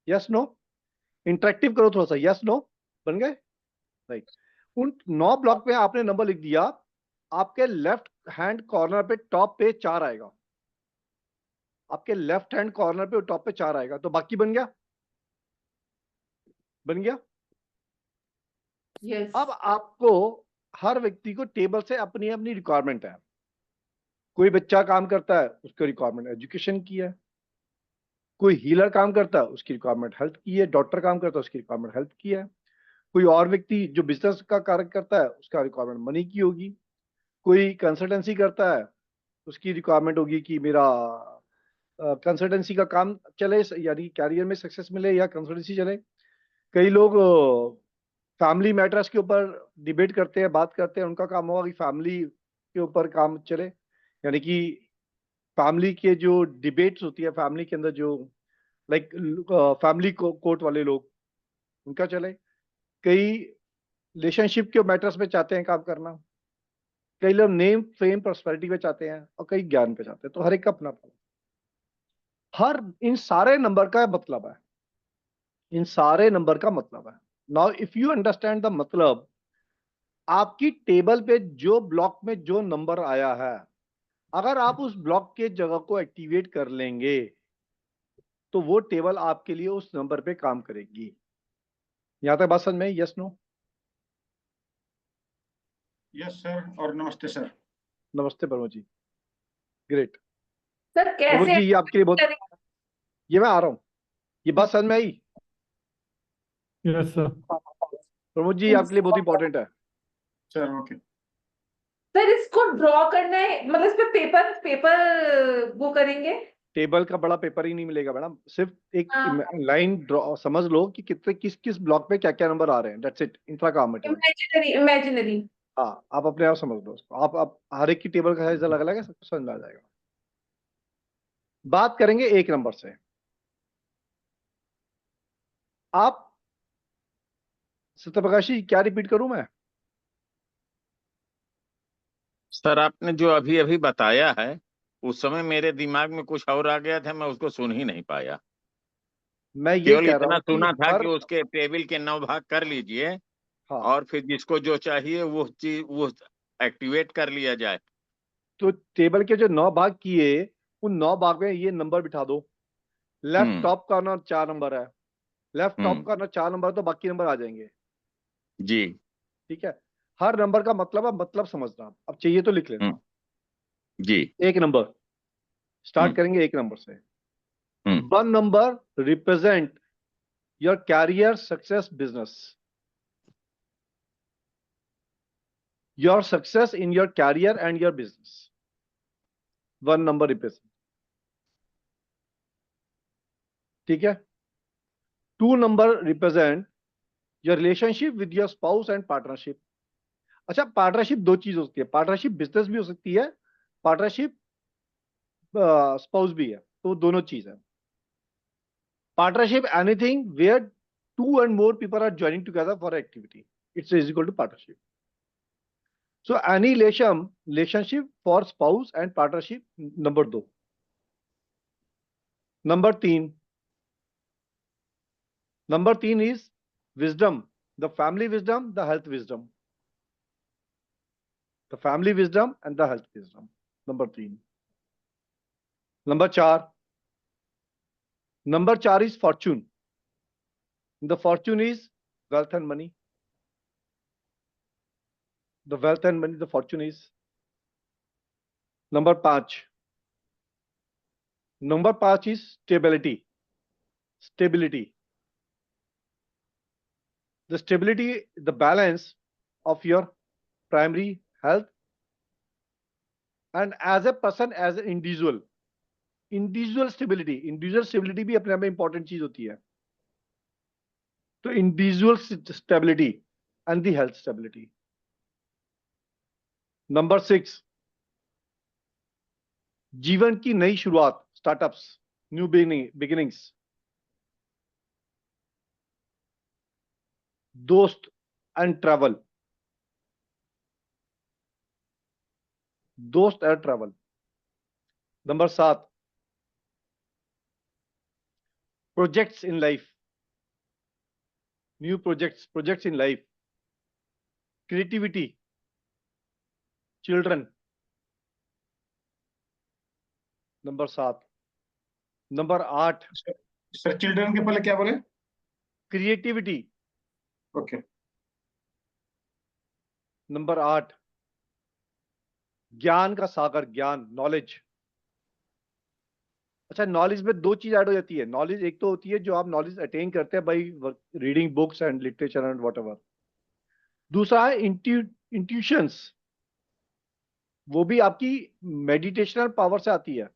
Yes no? इंटरेक्टिव करो थोड़ा सा, यस नो? बन गए? राइट। उन 9 ब्लॉक पे आपने नंबर लिख दिया, आपके लेफ्ट हैंड कॉर्नर पे टॉप पे 4 आएगा, आपके लेफ्ट हैंड कॉर्नर पे टॉप पे 4 आएगा, तो बाकी बन गया, बन गया। यस अब आपको हर व्यक्ति को टेबल से अपनी अपनी रिक्वायरमेंट है। कोई बच्चा काम करता है, उसको रिक्वायरमेंट एजुकेशन की है। कोई हीलर काम करता है, उसकी रिक्वायरमेंट हेल्थ की है। डॉक्टर काम करता है, उसकी रिक्वायरमेंट हेल्थ की है। कोई और व्यक्ति जो बिजनेस का कार्य करता है, उसका रिक्वायरमेंट मनी की होगी। कोई कंसल्टेंसी करता है, उसकी रिक्वायरमेंट होगी कि मेरा कंसल्टेंसी का काम चले, यानी कैरियर में सक्सेस मिले या कंसल्टेंसी चले। कई लोग फैमिली मैटर्स के ऊपर डिबेट करते हैं, बात करते हैं, उनका काम होगा कि फैमिली के ऊपर काम चले, यानी कि फैमिली के जो डिबेट्स होती है फैमिली के अंदर, जो लाइक फैमिली कोर्ट वाले लोग, उनका चले। कई रिलेशनशिप के मैटर्स पे चाहते हैं काम करना। कई लोग नेम फेम पर्सनैलिटी पे चाहते हैं और कई ज्ञान पे चाहते हैं, तो हर एक का अपना अपना। हर इन सारे नंबर का मतलब है, इन सारे नंबर का मतलब है। Now if you understand the मतलब, आपकी टेबल पे जो ब्लॉक में जो नंबर आया है, अगर आप उस ब्लॉक के जगह को एक्टिवेट कर लेंगे तो वो टेबल आपके लिए उस नंबर पे काम करेगी। यहां तक बात समझ में? Yes no? यस सर, और नमस्ते सर। नमस्ते प्रमोद जी। ग्रेट। सर प्रमोद कैसे जी, ये आपके लिए बहुत, करेंगे? ये मैं आ रहा हूँ, ये बात समझ में आई? yes sir. प्रमोद जी, आपके लिए बहुत इंपॉर्टेंट है। Sir okay. सर इसको ड्रॉ करना है, मतलब इस पे पेपर पेपर वो करेंगे? टेबल का बड़ा पेपर ही नहीं मिलेगा मैडम, सिर्फ एक हाँ, लाइन ड्रॉ समझ लो कि कितने किस किस ब्लॉक पे क्या क्या नंबर आ रहे हैं, दैट्स इट। इतना काम है टेबल। इमेजिनरी। हाँ, आप अपने आप समझ लो उसको। आप हर एक की टेबल का साइज अलग अलग है, सबको समझ में आ जाएगा। बात करेंगे एक नंबर से। आप सत्यप्रकाश जी, क्या रिपीट करूं मैं? सर आपने जो अभी अभी बताया है, उस समय मेरे दिमाग में कुछ और आ गया था, मैं उसको सुन ही नहीं पाया। मैं ये केवल कह रहा इतना हूं कि सुना था हर, कि उसके टेबल के 9 भाग कर लीजिए हाँ, और फिर जिसको जो चाहिए वो चीज वो एक्टिवेट कर लिया जाए। तो टेबल के जो 9 भाग किए, उन 9 भाग में ये नंबर बिठा दो। लेफ्ट हम्म। टॉप कॉर्नर 4 नंबर है, लेफ्ट टॉप हम्म। कॉर्नर 4 नंबर है, तो बाकी नंबर आ जाएंगे। जी। ठीक है, हर नंबर का मतलब है, मतलब समझना। अब चाहिए तो लिख लेना। जी। 1 नंबर, स्टार्ट हम्म। करेंगे 1 नंबर से। Hmm. 1 number represent your career, success, business. Your success in your career and your business, 1 number represent. ठीक है। 2 number represent your relationship with your spouse and partnership. अच्छा, पार्टनरशिप 2 चीज हो सकती है, partnership business भी हो सकती है, पार्टनरशिप स्पाउस भी है, तो दोनों चीज है। Partnership anything where 2 and more people are joining together for activity, it's is equal to partnership. So any relationship for spouse and partnership, number 2. Number 3 is wisdom, the family wisdom, the health wisdom, the family wisdom and the health wisdom, number 3. Number 4 is fortune, the fortune is wealth and money, the wealth and money, the fortune is. Number 5 is stability, the stability, the balance of your primary health, and as a person, as an individual stability भी अपने आप में important चीज होती है। तो individual stability and the health stability. Number 6, जीवन की नई शुरुआत, स्टार्टअप्स, न्यू बिगिनिंग्स। दोस्त एंड ट्रैवल, दोस्त and travel. Number 7, projects in life, new projects in life, creativity, children. Number 7। Number 8, sir children के पहले क्या बोले? क्रिएटिविटी। ओके। नंबर 8, ज्ञान का सागर, ज्ञान, नॉलेज। अच्छा, नॉलेज में 2 चीज ऐड हो जाती है। नॉलेज एक तो होती है जो आप नॉलेज अटेन करते हैं by reading books and literature and whatever. दूसरा है इंट्यूशंस, वो भी आपकी मेडिटेशनल पावर से आती है।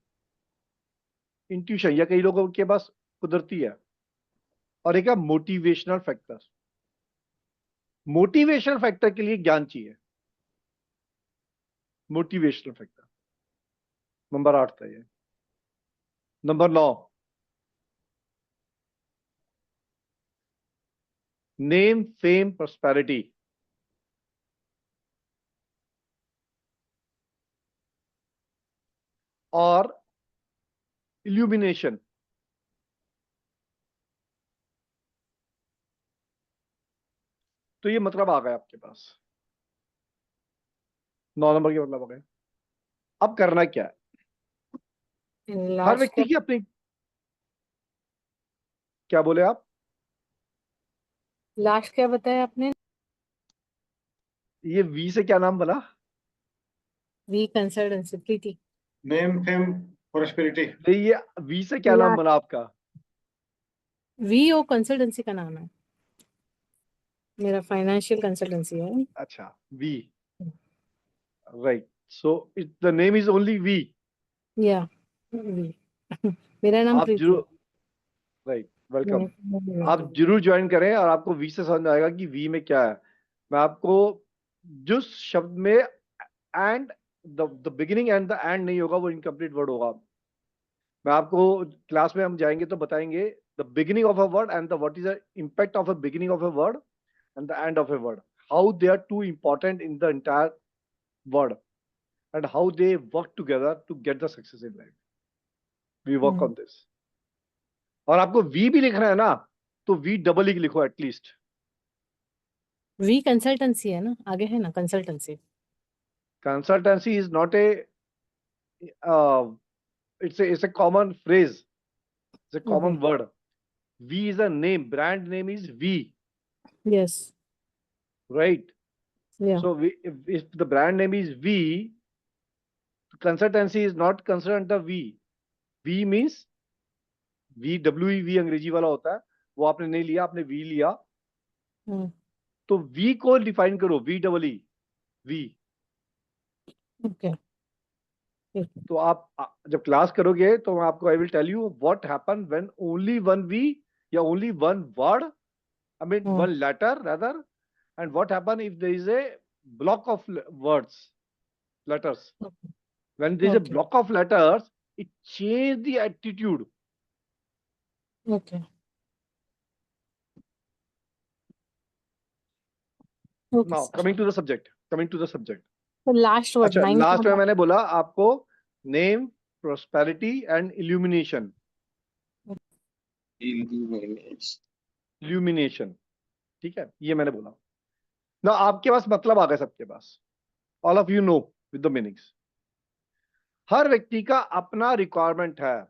इंट्यूशन या कई लोगों के पास कुदरती है। और एक है मोटिवेशनल फैक्टर, मोटिवेशनल फैक्टर के लिए ज्ञान चाहिए। मोटिवेशनल फैक्टर नंबर 8 था ये। Number 9, name, fame, prosperity. और इल्यूमिनेशन। तो ये मतलब आ गया आपके पास, 9 नंबर के मतलब आ गए। अब करना क्या है? हर लास्ट व्यक्ति की अपनी, क्या बोले आप? क्या बताया आपने? ये वी से क्या नाम बना? V consultancy Preeti. Name, fame, prosperity. नहीं, ये वी से क्या नाम बना आपका? वी ओ कंसल्टेंसी का नाम है, मेरा फाइनेंशियल कंसल्टेंसी है। अच्छा, V, right. So it the name is only V. या वी मेरा नाम आप प्रीति जरूर, राइट, वेलकम। आप है। जरूर ज्वाइन करें और आपको वी से समझ में आएगा कि वी में क्या है। मैं आपको जिस शब्द में and the beginning and the and नहीं होगा, वो इनकम्प्लीट वर्ड होगा। मैं आपको क्लास में हम जाएंगे तो बताएंगे the beginning of a word and the what is the impact of a beginning of a word and the end of a word, how they are too important in the entire word and how they work together to get the success in life. We work on this. और आपको we भी लिखना है ना, तो we double ही लिखो at least. We consultancy है ना, आगे है ना consultancy. Consultancy is not a, it's a common phrase. It's a common Okay. word. V is a name. Brand name is V, Yes. right? Yeah. So if the brand name is V, consultancy is not considered under V. V means WEV अंग्रेजी वाला होता है, वो आपने नहीं लिया, आपने V लिया, Hmm. तो V को डिफाइन करो, VEE, V. Okay. तो आप जब क्लास करोगे तो मैं आपको I will tell you what happen when only one V या only one word, I mean Hmm. one letter rather, and what happen if there is a block of words, letters. Okay. When there is a Okay. block of letters, it change the attitude. Okay. Okay, Now sir. coming to the subject. The last word, अच्छा, 9th last में word. मैंने बोला आपको name, prosperity and illumination. Illumination, ठीक है, ये मैंने बोला ना. आपके पास मतलब आ गया सबके पास. All of you know with the meanings. हर व्यक्ति का अपना रिक्वायरमेंट है,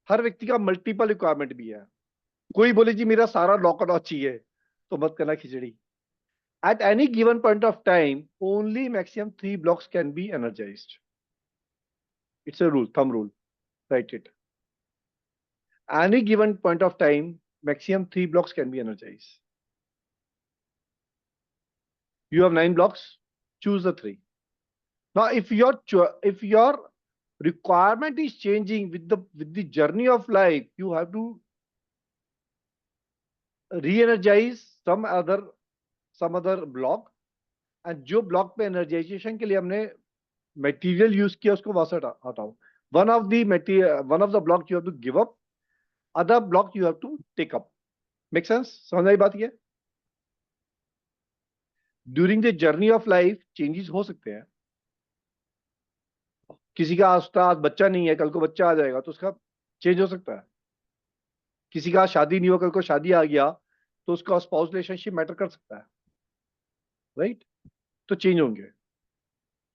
हर व्यक्ति का मल्टीपल रिक्वायरमेंट भी है. कोई बोले जी मेरा सारा लॉकआउट चाहिए तो मत करना खिचड़ी. At any given point of time, only maximum 3 blocks can be energized. It's a rule, thumb rule. Write it. Any given point of time, maximum 3 blocks can be energized. You have 9 blocks. Choose the 3. Now, if your requirement is changing with the journey of life, you have to re-energize some other block. And जो block पे एनर्जाइजेशन के लिए हमने material use किया उसको वहां से हटाओ. One of the block you have to give up, other block you have to take up. Make sense? समझ आई बात? ये during the journey of life changes हो सकते हैं. किसी का आज बच्चा नहीं है, कल को बच्चा आ जाएगा तो उसका चेंज हो सकता है. किसी का शादी नहीं हुआ, कल को शादी आ गया तो उसका स्पाउस रिलेशनशिप मैटर कर सकता है, राइट? तो चेंज होंगे.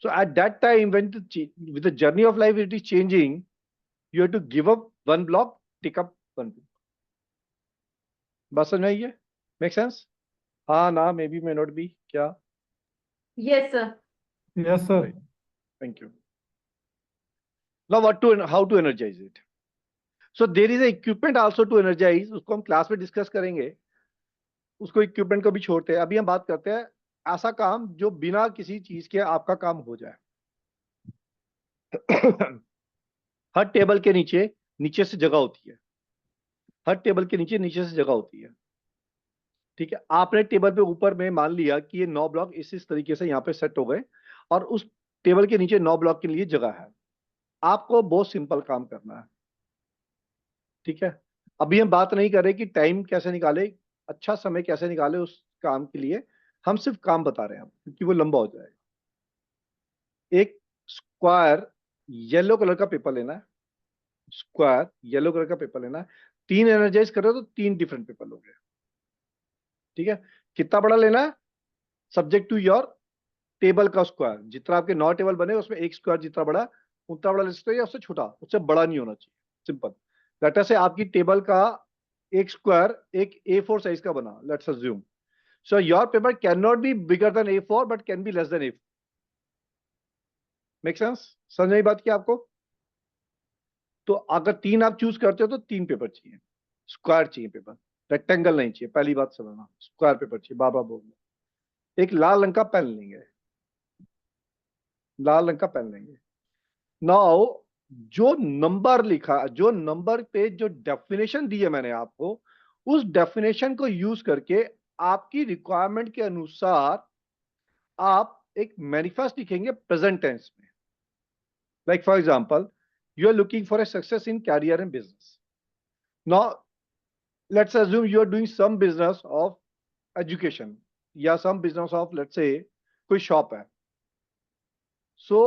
So at that time, with the journey of life it is changing, you have to give up one block, take up one block. बात समझ में आई है? Make sense? हाँ ना, maybe may not be. क्या? Yes, sir. Yes, sir. Right. Thank you. Now how to energize it? So there is a equipment also to energize. उसको हम क्लास में डिस्कस करेंगे. उसको इक्विपमेंट को भी छोड़ते हैं. अभी हम बात करते हैं ऐसा काम जो बिना किसी चीज के आपका काम हो जाए. हर टेबल के नीचे से जगह होती है. हर टेबल के नीचे से जगह होती है. ठीक है, आपने टेबल पे ऊपर में मान लिया कि ये 9 ब्लॉक इस तरीके से यहाँ पे सेट हो गए और उस टेबल के नीचे 9 ब्लॉक के लिए जगह है. आपको बहुत सिंपल काम करना है. ठीक है, अभी हम बात नहीं कर रहे कि टाइम कैसे निकाले, अच्छा समय कैसे निकाले उस काम के लिए. हम सिर्फ काम बता रहे हैं क्योंकि वो लंबा हो जाएगा. एक स्क्वायर येलो कलर का पेपर लेना है. स्क्वायर येलो कलर का पेपर लेना है. 3 एनर्जाइज कर रहे हो तो 3 डिफरेंट पेपर लोगे. ठीक है, कितना बड़ा लेना है? सब्जेक्ट टू योर टेबल का स्क्वायर. जितना आपके 9 टेबल बने उसमें एक स्क्वायर जितना बड़ा उतना बड़ा ले सकते हो या उससे छोटा, उससे बड़ा नहीं होना चाहिए. सिंपल. लेट्स से आपकी टेबल का एक स्क्वायर एक A4 साइज का बना. Let's assume. So your paper cannot be bigger than A4 but can be less than A4. Make sense? समझ में बात की आपको? तो अगर 3 आप चूज करते हो तो 3 पेपर चाहिए. स्क्वायर चाहिए पेपर, रेक्टेंगल नहीं चाहिए. पहली बात समझना, स्क्वायर पेपर चाहिए. बाबा बोल. एक लाल रंग का पेन लेंगे. लाल रंग का पेन लेंगे. नाउ जो नंबर लिखा, जो नंबर पे जो डेफिनेशन दी है मैंने आपको, उस डेफिनेशन को यूज करके आपकी रिक्वायरमेंट के अनुसार आप एक मैनिफेस्ट लिखेंगे प्रेजेंट टेंस में. Like for example, you are looking for a success in career and business. Now let's assume you are doing some business of education या some business of let's say कोई shop है. So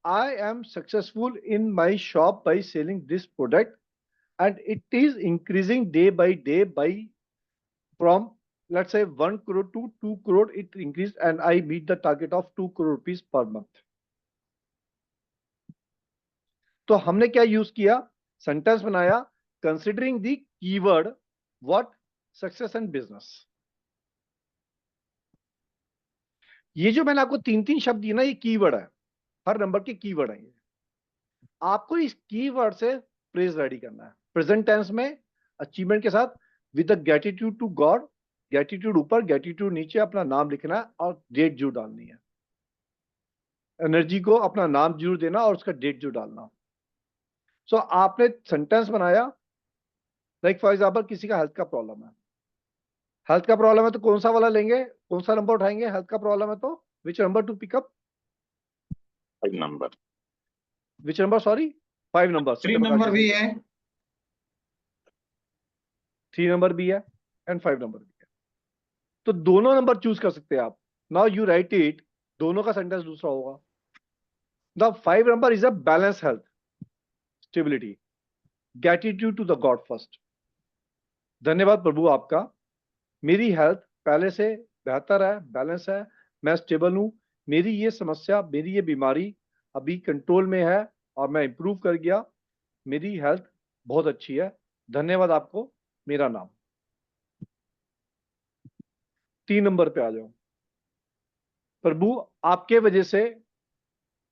I am successful in my shop by selling this product and it is increasing day by from let's say 1 crore to 2 crore it increased and I meet the target of 2 crore rupees per month. तो हमने क्या use किया? Sentence बनाया considering the keyword what success and business. ये जो मैंने आपको तीन तीन शब्द दिए ना, ये कीवर्ड है, हर नंबर के कीवर्ड है। आपको इस कीवर्ड से फ्रेज रेडी करना है प्रेजेंट टेंस में अचीवमेंट के साथ with the gratitude to God. Gratitude ऊपर, ग्रेटिट्यूड नीचे, अपना नाम लिखना है और डेट जरूर डालनी है। एनर्जी को अपना नाम जरूर देना और उसका डेट जरूर डालना। सो आपने सेंटेंस बनाया, लाइक फॉर एग्जाम्पल किसी का हेल्थ का प्रॉब्लम है। हेल्थ का प्रॉब्लम है तो कौन सा वाला लेंगे, कौन सा नंबर उठाएंगे? हेल्थ का प्रॉब्लम है तो which number to pick up? 5 number. Which number? Sorry, 5 number. 3 number भी है, 3 नंबर भी है एंड 5 नंबर भी है, तो दोनों नंबर चूज कर सकते हैं आप। नाउ यू राइट इट, दोनों का सेंटेंस दूसरा होगा। The 5 number is a balance health stability, gratitude to the God first. धन्यवाद प्रभु आपका, मेरी हेल्थ पहले से बेहतर है, बैलेंस है, मैं स्टेबल हूं, मेरी ये समस्या, मेरी ये बीमारी अभी कंट्रोल में है और मैं इंप्रूव कर गया, मेरी हेल्थ बहुत अच्छी है, धन्यवाद आपको, मेरा नाम। 3 नंबर पे आ जाओ। प्रभु आपके वजह से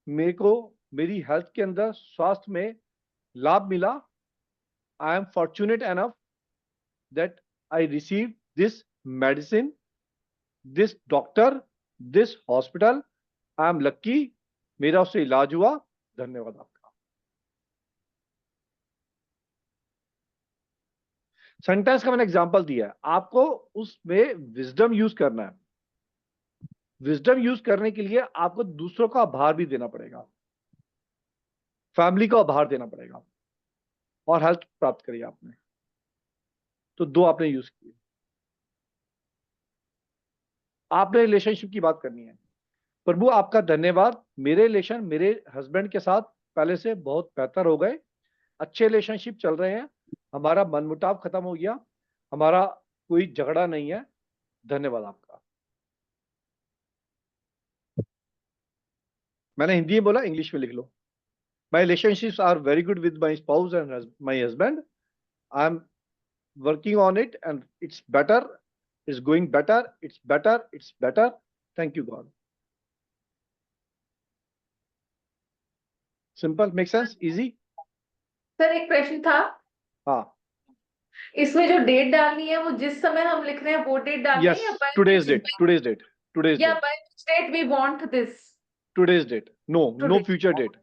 मेरे को मेरी हेल्थ के अंदर, स्वास्थ्य में लाभ मिला। I am fortunate enough that I receive this medicine, this doctor, this hospital, I am lucky, मेरा उससे इलाज हुआ, धन्यवाद आपका। सेंटेंस का मैंने एग्जांपल दिया है, आपको उसमें विजडम यूज करना है। विजडम यूज करने के लिए आपको दूसरों का आभार भी देना पड़ेगा, फैमिली को आभार देना पड़ेगा, और हेल्थ प्राप्त करी आपने, तो 2 आपने यूज किए। आपने रिलेशनशिप की बात करनी है। प्रभु आपका धन्यवाद, मेरे रिलेशन मेरे हस्बैंड के साथ पहले से बहुत बेहतर हो गए, अच्छे रिलेशनशिप चल रहे हैं, हमारा मनमुटाव खत्म हो गया, हमारा कोई झगड़ा नहीं है, धन्यवाद आपका। मैंने हिंदी में बोला, इंग्लिश में लिख लो। My relationships are very good with my spouse and my husband, I am working on it and it's better, it's going better, it's better, it's better, thank you God. Simple, make sense, easy. Sir एक प्रश्न था, हाँ, इसमें जो date डालनी है वो जिस समय हम लिख रहे हैं वो डेट डालनी है यस, या by today's which- date, today's date, today's या date, by which date we want this? Today's date, no no Today. Future date,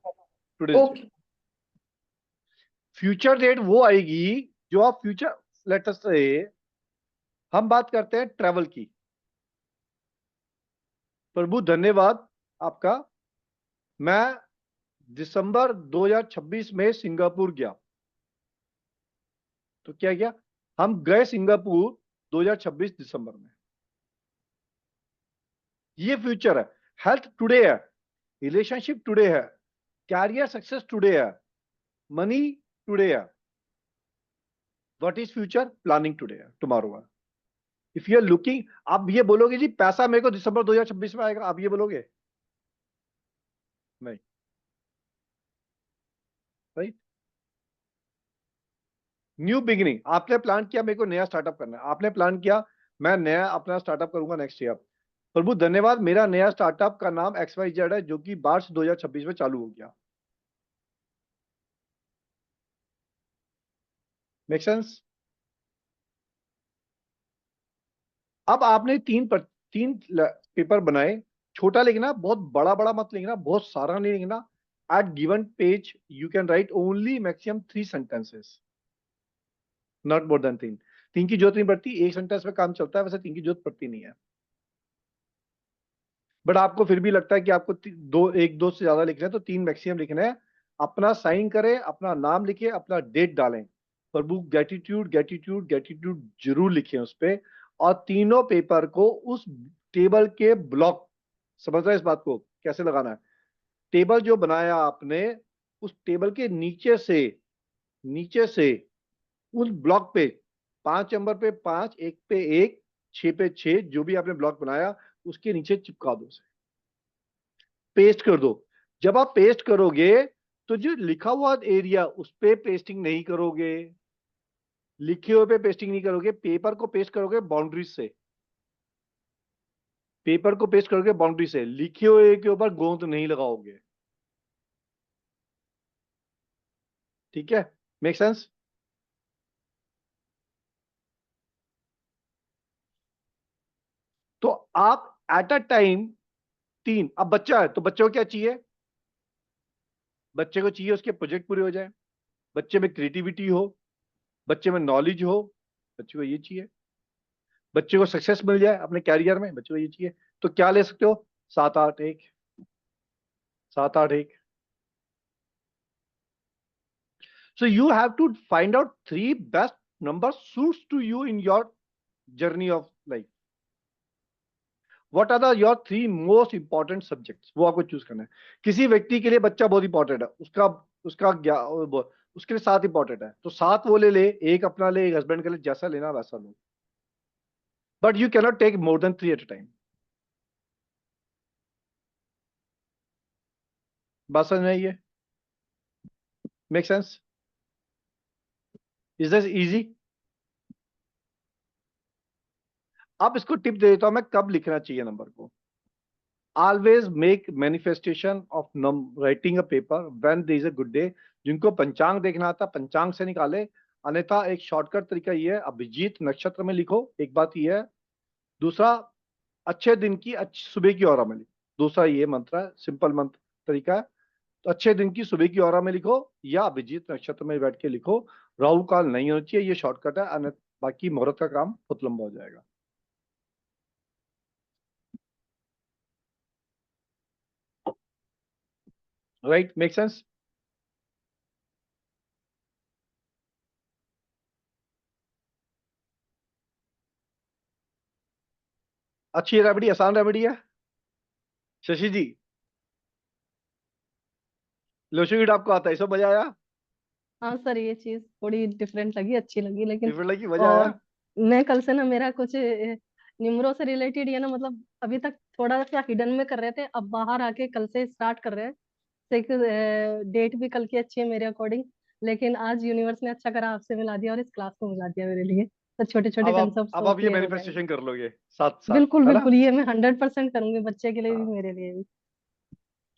today's date. Okay. Future date वो आएगी जो आप फ्यूचर, लेट अस से हम बात करते हैं ट्रैवल की। प्रभु धन्यवाद आपका, मैं दिसंबर 2026 में सिंगापुर गया, तो क्या गया, हम गए सिंगापुर 2026 दिसंबर में, ये फ्यूचर है। हेल्थ टुडे है, रिलेशनशिप टुडे है, कैरियर सक्सेस टुडे है, मनी टुडे है। What is future? Planning today है, टुमारो है। इफ यू आर लुकिंग, आप ये बोलोगे जी पैसा मेरे को दिसंबर 2026 में आएगा, आप ये बोलोगे? नहीं, राइट। न्यू बिगिनिंग, आपने प्लान किया मेरे को नया स्टार्टअप करना है, आपने प्लान किया मैं नया अपना स्टार्टअप करूंगा नेक्स्ट ईयर। प्रभु धन्यवाद, मेरा नया स्टार्टअप का नाम XYZ है, जो कि मार्च 2026 में चालू हो गया। Make sense? अब आपने तीन पेपर बनाए, छोटा लिखना, बहुत बड़ा बड़ा मत लिखना, बहुत सारा नहीं लिखना। At given page you can write only maximum 3 sentences, not more than 3। 3 की जरूरत नहीं पड़ती, एक सेंटेंस में काम चलता है, वैसे 3 की जरूरत पड़ती नहीं है। बट आपको फिर भी लगता है कि आपको एक दो से ज्यादा लिखना है, तो 3 मैक्सिमम लिखना है। अपना साइन करें, अपना नाम लिखे, अपना डेट डालें, प्रभु ग्रेटिट्यूड ग्रेटिट्यूड ग्रेटिट्यूड जरूर लिखें उस पे, और तीनों पेपर को उस टेबल के ब्लॉक, समझ रहे हैं इस बात को कैसे लगाना है? टेबल जो बनाया आपने, उस टेबल के नीचे से उस ब्लॉक पे 5 नंबर पे 5, 1 पे 1, 6 पे 6, जो भी आपने ब्लॉक बनाया उसके नीचे चिपका दो, उसे पेस्ट कर दो। जब आप पेस्ट करोगे तो जो लिखा हुआ एरिया उस पे पेस्टिंग नहीं करोगे, लिखे हुए पे पेस्टिंग नहीं करोगे, पेपर को पेस्ट करोगे बाउंड्रीज से, पेपर को पेस्ट करोगे बाउंड्री से, लिखे हुए के ऊपर गोंद नहीं लगाओगे। ठीक है, मेक सेंस? तो आप एट अ टाइम 3, अब बच्चा है तो बच्चे को क्या चाहिए? बच्चे को चाहिए उसके प्रोजेक्ट पूरे हो जाए, बच्चे में क्रिएटिविटी हो, बच्चे में नॉलेज हो, बच्चे को ये चाहिए, बच्चे को सक्सेस मिल जाए अपने कैरियर में, बच्चे को ये चाहिए। तो क्या ले सकते हो? 7 8 1, 7 8 1। So you have to find out 3 best numbers suits to you in your journey of life. What are your 3 most important subjects? वो आपको चूज करना है। किसी व्यक्ति के लिए बच्चा बहुत इंपॉर्टेंट है, उसका उसका उसके लिए 7 इंपॉर्टेंट है, तो 7 वो ले ले, एक अपना ले, एक हस्बैंड के लिए, जैसा लेना वैसा लो, but you cannot take more than 3 at a time. बात समझ में आई है? Make sense? Is this easy? अब इसको टिप दे देता हूं मैं, कब लिखना चाहिए नंबर को। Always make manifestation of writing a paper when there is a good day. जिनको पंचांग देखना आता पंचांग से निकाले, अन्यथा एक शॉर्टकट तरीका ये है, अभिजीत नक्षत्र में लिखो, एक बात ये है। दूसरा, अच्छे दिन की सुबह की औरा में लिखो, दूसरा ये मंत्र है, सिंपल मंत्र तरीका है। तो अच्छे दिन की सुबह की औरा में लिखो या अभिजीत नक्षत्र में बैठ के लिखो। राहु काल नहीं होना चाहिए, ये शॉर्टकट है, अन्यथा बाकी मुहूर्त का काम बहुत लंबा हो जाएगा। Right, make sense? अच्छी रेमेडी, आसान रेमेडी है। शशि जी, लोशोगिट आपको आता है, सब मजा आया? हाँ सर, ये चीज थोड़ी डिफरेंट लगी, अच्छी लगी, लेकिन डिफरेंट लगी, मजा और आया? मैं कल से ना, मेरा कुछ न्यूमरो से रिलेटेड ये ना, मतलब अभी तक थोड़ा सा हिडन में कर रहे थे, अब बाहर आके कल से स्टार्ट कर रहे हैं। डेट भी कल की अच्छी है मेरे अकॉर्डिंग, लेकिन आज यूनिवर्स ने अच्छा करा, आपसे मिला दिया और इस क्लास को मिला दिया मेरे लिए, तो छोटे छोटे कंसेप्ट अब तो आप ये क्लियर हो जाएंगे। मैनिफेस्टेशन कर लोगे साथ साथ, बिल्कुल है ना? बिल्कुल, ये मैं 100% करूंगी, बच्चे के लिए भी, हाँ, मेरे लिए भी।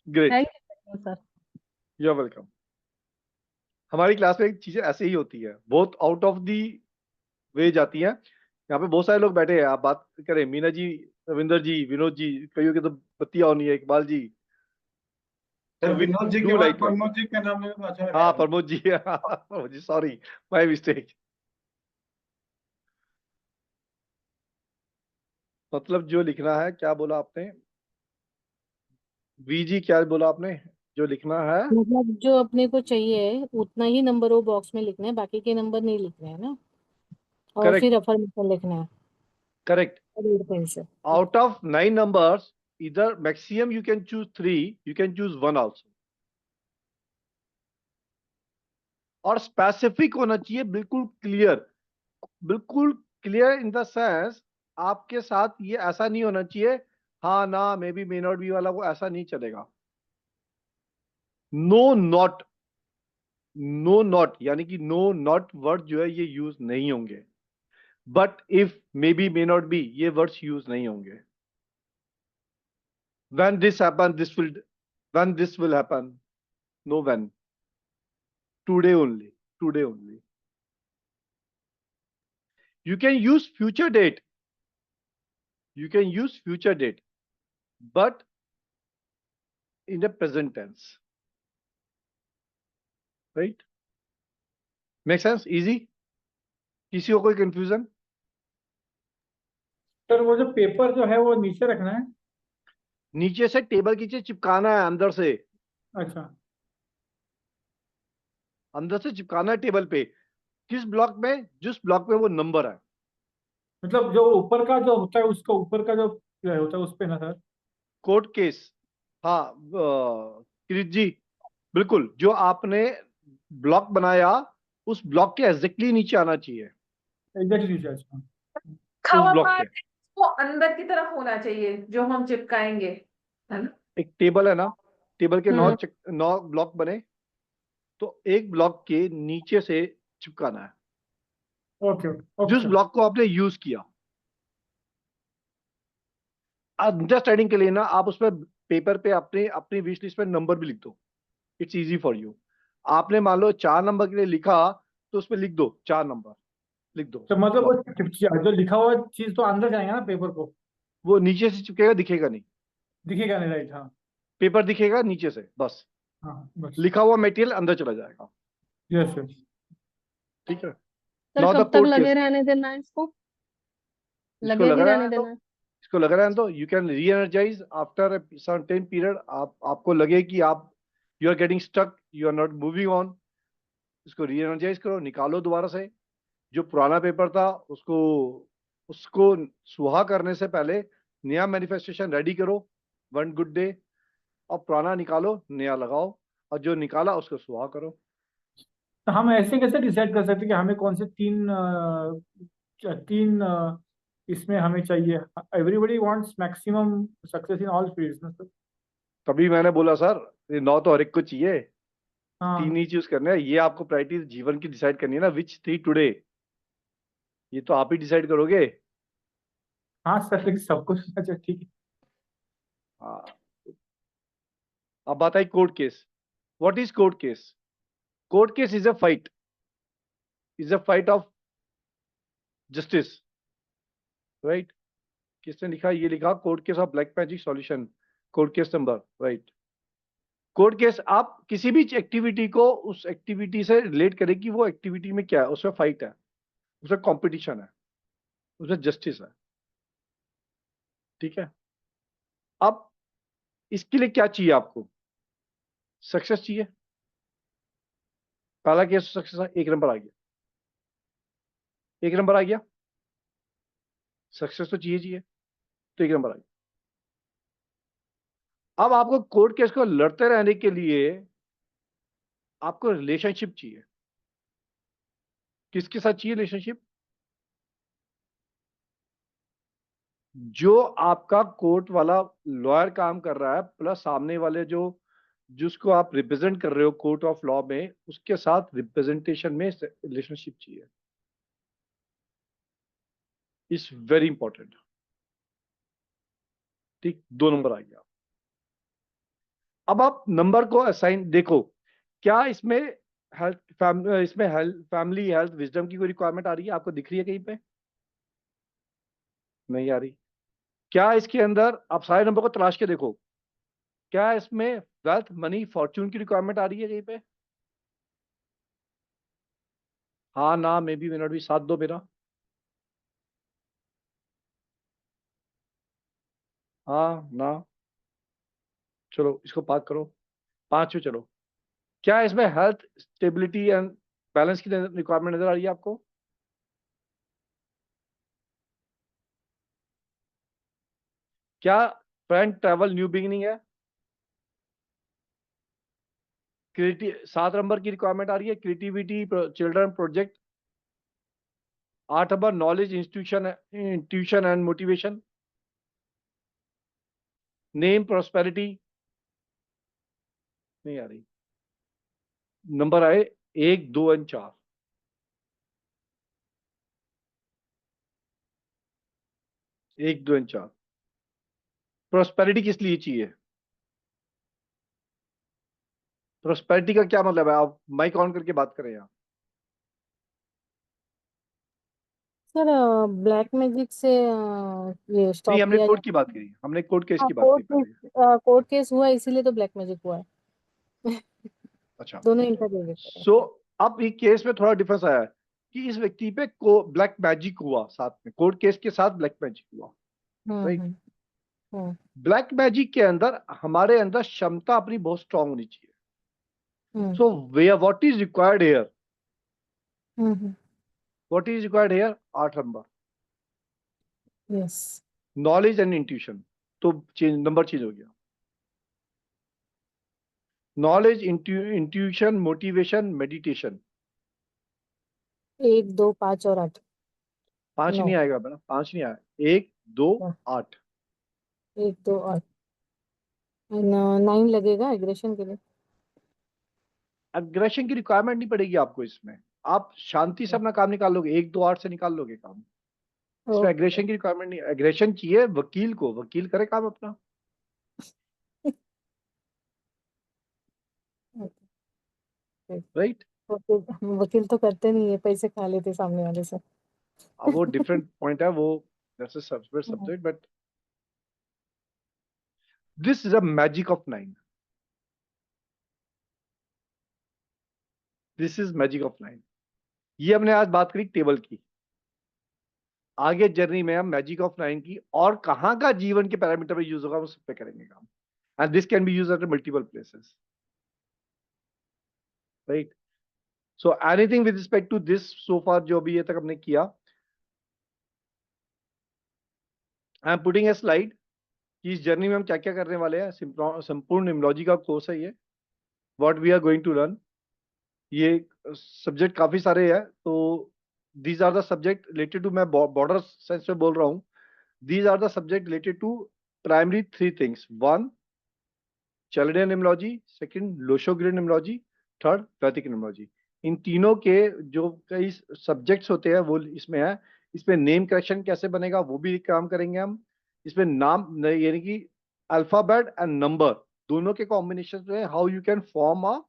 Great, thank you sir. You are welcome. हमारी क्लास में चीजें ऐसे ही होती है, बहुत आउट ऑफ दी वे जाती हैं। यहाँ पे बहुत सारे लोग बैठे हैं, आप बात करें, मीना जी, रविंदर जी, विनोद जी, कईयों की तो बत्तियां होनी है, Iqbal ji. Sir, So we Vinod ji के do बाद like to- प्रमोद जी का नाम लेना तो अच्छा हाँ, लगेगा। Pramod ji Pramod ji, sorry, my mistake. मतलब जो लिखना है, क्या बोला आपने? वी जी, क्या बोला आपने? जो लिखना है, मतलब जो अपने को चाहिए उतना ही नंबर वो बॉक्स में लिखना है, बाकी के नंबर नहीं लिखने हैं ना, और करेक्ट फिर अफर्मेशन लिखना है करेक्ट। रेड पेन से। Out of 9 numbers, either maximum you can choose 3, you can choose 1 also. और स्पेसिफिक होना चाहिए, बिल्कुल क्लियर, बिल्कुल क्लियर इन द सेंस, आपके साथ ये ऐसा नहीं होना चाहिए, हाँ ना, may be may not be वाला, वो ऐसा नहीं चलेगा। नो नॉट, नो नॉट यानी कि नो नॉट वर्ड जो है ये यूज नहीं होंगे, but if may be may not be ये वर्ड्स यूज नहीं होंगे। when this happen this will when this will happen, no when, today only, today only. You can use future date, you can use future date, but in the present tense, right? Make sense? Easy? किसी को कोई confusion? Sir वो जो paper जो है वो नीचे रखना है? नीचे से टेबल के नीचे चिपकाना है, अंदर से, अच्छा, अंदर से चिपकाना है टेबल पे। किस ब्लॉक में? जिस ब्लॉक में वो नंबर है। मतलब जो ऊपर का जो होता है उसका ऊपर का जो होता है उस पे ना सर? कोर्ट केस, हाँ, किरीट जी, बिल्कुल, जो आपने ब्लॉक बनाया उस ब्लॉक के एग्जैक्टली नीचे आना चाहिए, एग्जैक्टली। अच्छा, खावा ब्लॉक पार्ट के। वो अंदर की तरफ होना चाहिए जो हम चिपकाएंगे, है ना? एक टेबल है ना, टेबल के 9 हम्म 9 ब्लॉक बने, तो एक ब्लॉक के नीचे से चिपकाना है। ओके ओके जिस ब्लॉक को आपने यूज किया, अंडरस्टैंडिंग के लिए ना आप उसमें पेपर पे अपने अपनी विश लिस्ट पे नंबर भी लिख दो, इट्स इजी फॉर यू। आपने मान लो 4 नंबर के लिए लिखा, तो उसमें लिख दो 4 नंबर, लिख दो। तो मतलब वो जो लिखा हुआ चीज तो अंदर जाएगा ना पेपर को, वो नीचे से चिपकेगा, दिखेगा नहीं, दिखेगा नहीं, राइट? हाँ पेपर दिखेगा नीचे से बस, हाँ, बस। लिखा हुआ मटेरियल अंदर चला जाएगा। Yes yes. ठीक है। सर नाउ द कब तक कोर्ट लगे केस, रहने देना है इसको? इसको लगे लगा ही रहने रहने दो, देना है? इसको लगा रहने दो। You can reenergize after certain period. आपको लगे कि आप you are getting stuck, you are not moving on, इसको री एनर्जाइज करो, निकालो दोबारा से। जो पुराना पेपर था उसको उसको सुहा करने से पहले नया मैनिफेस्टेशन रेडी करो, वन गुड डे, और पुराना निकालो, नया लगाओ, और जो निकाला उसको सुहा करो। तो हम ऐसे कैसे डिसाइड कर सकते हैं कि हमें कौन से तीन इसमें हमें चाहिए? Everybody wants maximum success in all fields ना सर। तभी मैंने बोला सर, ये 9 तो हर एक को चाहिए, 3 हाँ ही चूज करने हैं। ये आपको प्रायोरिटी जीवन की डिसाइड करनी है ना, विच 3 टुडे, ये तो आप ही डिसाइड करोगे। हाँ सर, लेकिन सब कुछ अच्छा ठीक है। हाँ। अब बात आई court case. What is court case? Court case is a fight, is a fight of justice, right? किसने लिखा? ये लिखा court case of black magic solution, court case number, right? Court case आप किसी भी एक्टिविटी को उस एक्टिविटी से रिलेट करें कि वो एक्टिविटी में क्या है, उसमें फाइट है, उसमें कंपटीशन है, उसमें जस्टिस है। ठीक है। अब इसके लिए क्या चाहिए आपको? सक्सेस चाहिए। पहला केस सक्सेस है, 1 नंबर आ गया, 1 नंबर आ गया, सक्सेस तो चाहिए, तो 1 नंबर आ गया। अब आपको कोर्ट केस को लड़ते रहने के लिए आपको रिलेशनशिप चाहिए। किसके साथ चाहिए रिलेशनशिप? जो आपका कोर्ट वाला लॉयर काम कर रहा है, प्लस सामने वाले जो जिसको आप रिप्रेजेंट कर रहे हो कोर्ट ऑफ लॉ में, उसके साथ रिप्रेजेंटेशन में रिलेशनशिप चाहिए। Is very important. ठीक, 2 नंबर आ गया। अब आप नंबर को असाइन देखो, क्या इसमें इसमें हेल्थ, फैमिली हेल्थ, विजडम की कोई रिक्वायरमेंट आ रही है? आपको दिख रही है कहीं पे? नहीं आ रही। क्या इसके अंदर आप सारे नंबर को तलाश के देखो, क्या इसमें वेल्थ, मनी, फॉर्च्यून की रिक्वायरमेंट आ रही है कहीं पे? हाँ ना, may be, may not be, साथ दो मेरा। हाँ ना, चलो इसको पास करो, 5 पे चलो। क्या इसमें हेल्थ, स्टेबिलिटी एंड बैलेंस की रिक्वायरमेंट नजर आ रही है आपको? क्या फ्रेंड, ट्रैवल, न्यू बिगिनिंग है? 7 नंबर की रिक्वायरमेंट आ रही है, creativity, children project. 8 number knowledge, institution and motivation. Name, prosperity. नहीं आ रही। नंबर आए 1, 2 और 4। 1, 2 और 4। प्रोस्पेरिटी किस लिए चाहिए? प्रोस्पेरिटी का क्या मतलब है? आप माइक ऑन करके बात करें यहाँ। सर ब्लैक मैजिक से ये नहीं, स्टॉप हमने किया कोर्ट जाए। की बात करी, हमने कोर्ट केस हाँ, की बात की पहले। कोर्ट केस हुआ इसीलिए तो ब्लैक मैजिक हुआ है। अच्छा, दोनों इंटरलिंक्ड है। सो अब ये केस में थोड़ा डिफरेंस आया है कि इस व्यक्ति पे को ब्लैक मैजिक हुआ, साथ में कोर्ट केस के साथ ब्लैक मैजिक हुआ, राइट? हम्म हम्म ब्लैक मैजिक के अंदर हमारे अंदर क्षमता अपनी बहुत स्ट्रांग होनी चाहिए। Hmm so what is required here? Hmm what is required here? 8 number, yes. Knowledge and intuition. तो चेंज, नंबर चेंज हो गया। Knowledge, intuition, motivation, meditation. 1 2 5 और 8। 5 9। नहीं आएगा बेटा, 5 नहीं आया। 1, 2, 8। 1 2 8। 9 लगेगा एग्रेशन के लिए। अग्रेशन की रिक्वायरमेंट नहीं पड़ेगी आपको इसमें। आप शांति से अपना काम निकाल लोगे, 1, 2, 8 से निकाल लोगे काम। इसमें ओके एग्रेशन की रिक्वायरमेंट नहीं, एग्रेशन चाहिए वकील को, वकील करे काम अपना, राइट। वकील तो करते नहीं है, पैसे खा लेते सामने वाले से। अब वो डिफरेंट पॉइंट है, वो that's a separate subject, but this is a magic of 9, this is magic of 9। ये हमने आज बात करी टेबल की, आगे जर्नी में हम मैजिक ऑफ 9 की और कहाँ का जीवन के पैरामीटर पे यूज होगा वो सब पे करेंगे काम, and this can be used at multiple places, right. So anything with respect to this so far जो भी ये तक हमने किया, I am putting a slide कि इस जर्नी में हम क्या क्या करने वाले हैं। संपूर्ण निम्नोलॉजी का कोर्स है ये, what we are going to learn. ये सब्जेक्ट काफी सारे हैं, तो these are the subject related to, मैं बॉर्डर सेंस में बोल रहा हूँ, these are the subject related to primary 3 things: 1 Chaldean numerology, 2 Loshogrid numerology, 3 Vedic numerology। इन तीनों के जो कई सब्जेक्ट्स होते हैं वो इसमें है। इसमें नेम करेक्शन कैसे बनेगा वो भी काम करेंगे हम। इसमें नाम यानी कि अल्फाबेट एंड नंबर दोनों के कॉम्बिनेशन में how you can form a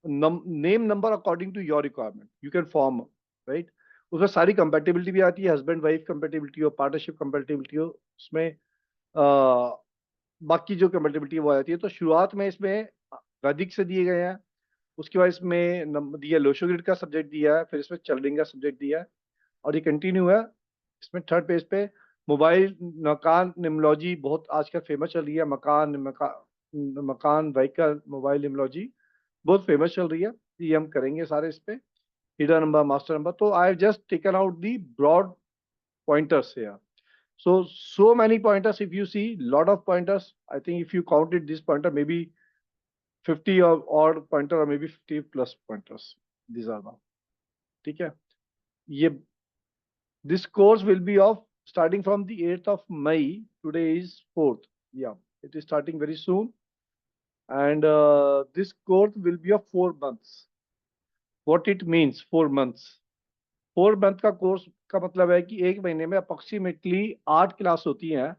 name number according to your requirement, you can form, right. उसमें सारी कंपेटिबिलिटी भी आती है, हस्बैंड वाइफ कंपेटिबिलिटी हो, पार्टनरशिप कंपेटिबिलिटी हो, उसमें बाकी जो कंपेटिबिलिटी है वो आ जाती है। तो शुरुआत में इसमें वैदिक से दिए गए हैं, उसके बाद इसमें दिया लोशोग्रिड का सब्जेक्ट दिया है, फिर इसमें चलडिंग का सब्जेक्ट दिया है, और ये कंटिन्यू है। इसमें 3rd पेज पे मोबाइल मकान निम्नोलॉजी बहुत आजकल फेमस चल रही है, मकान व्हीकल मोबाइल निम्नोलॉजी बहुत फेमस चल रही है, ये हम करेंगे सारे इस पे, हिडन नंबर, मास्टर नंबर। तो I have just taken out the broad pointers here. So many pointers. If you see lot of pointers, I think if you counted this pointer, maybe 50 or odd pointer, or maybe 50 plus pointers. These are the, ठीक है। ये this course will be of starting from the 8th of May. Today is 4th. Yeah, it is starting very soon, and this course will be of 4 months. What it means 4 months? 4 month का course का मतलब है कि 1 महीने में approximately 8 class होती हैं,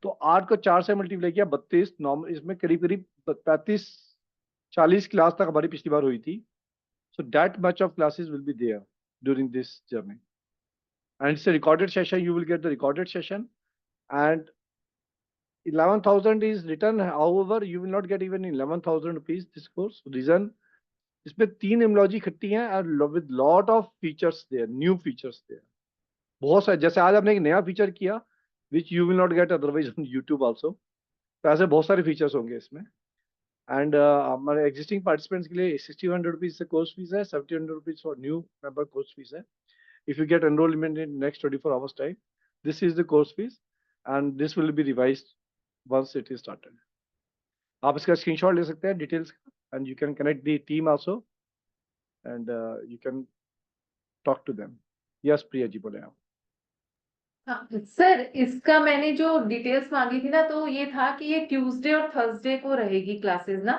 तो 8 को 4 से मल्टीप्लाई किया 32, नॉर्मल इसमें करीब करीब 35-40 क्लास तक हमारी पिछली बार हुई थी। So that much of classes will be there during this journey, and it's a recorded session, you will get the recorded session, and 11,000 is written, however you will not get even 11,000 rupees this course. Reason, इसमें 3 इम्योलॉजी इकट्ठी हैं and with lot of features there, new features there, बहुत सारे। जैसे आज हमने एक नया फीचर किया which you will not get otherwise on YouTube also, तो ऐसे बहुत सारे फीचर्स होंगे इसमें। एंड हमारे एग्जिस्टिंग पार्टिसिपेंट्स के लिए 1600 रुपीज से कोर्स फीस है, 1700 rupees for new member course fees है। If you get enrollment in next 24 hours time, this is the course fees, and this will be revised once it is started. आप इसका screenshot ले सकते हैं details का, and you can connect the team also, and you can talk to them. Yes Priya ji बोले आप। हाँ sir, इसका मैंने जो डिटेल्स मांगी थी ना, तो ये था कि ये ट्यूसडे और थर्सडे को रहेगी क्लासेस ना,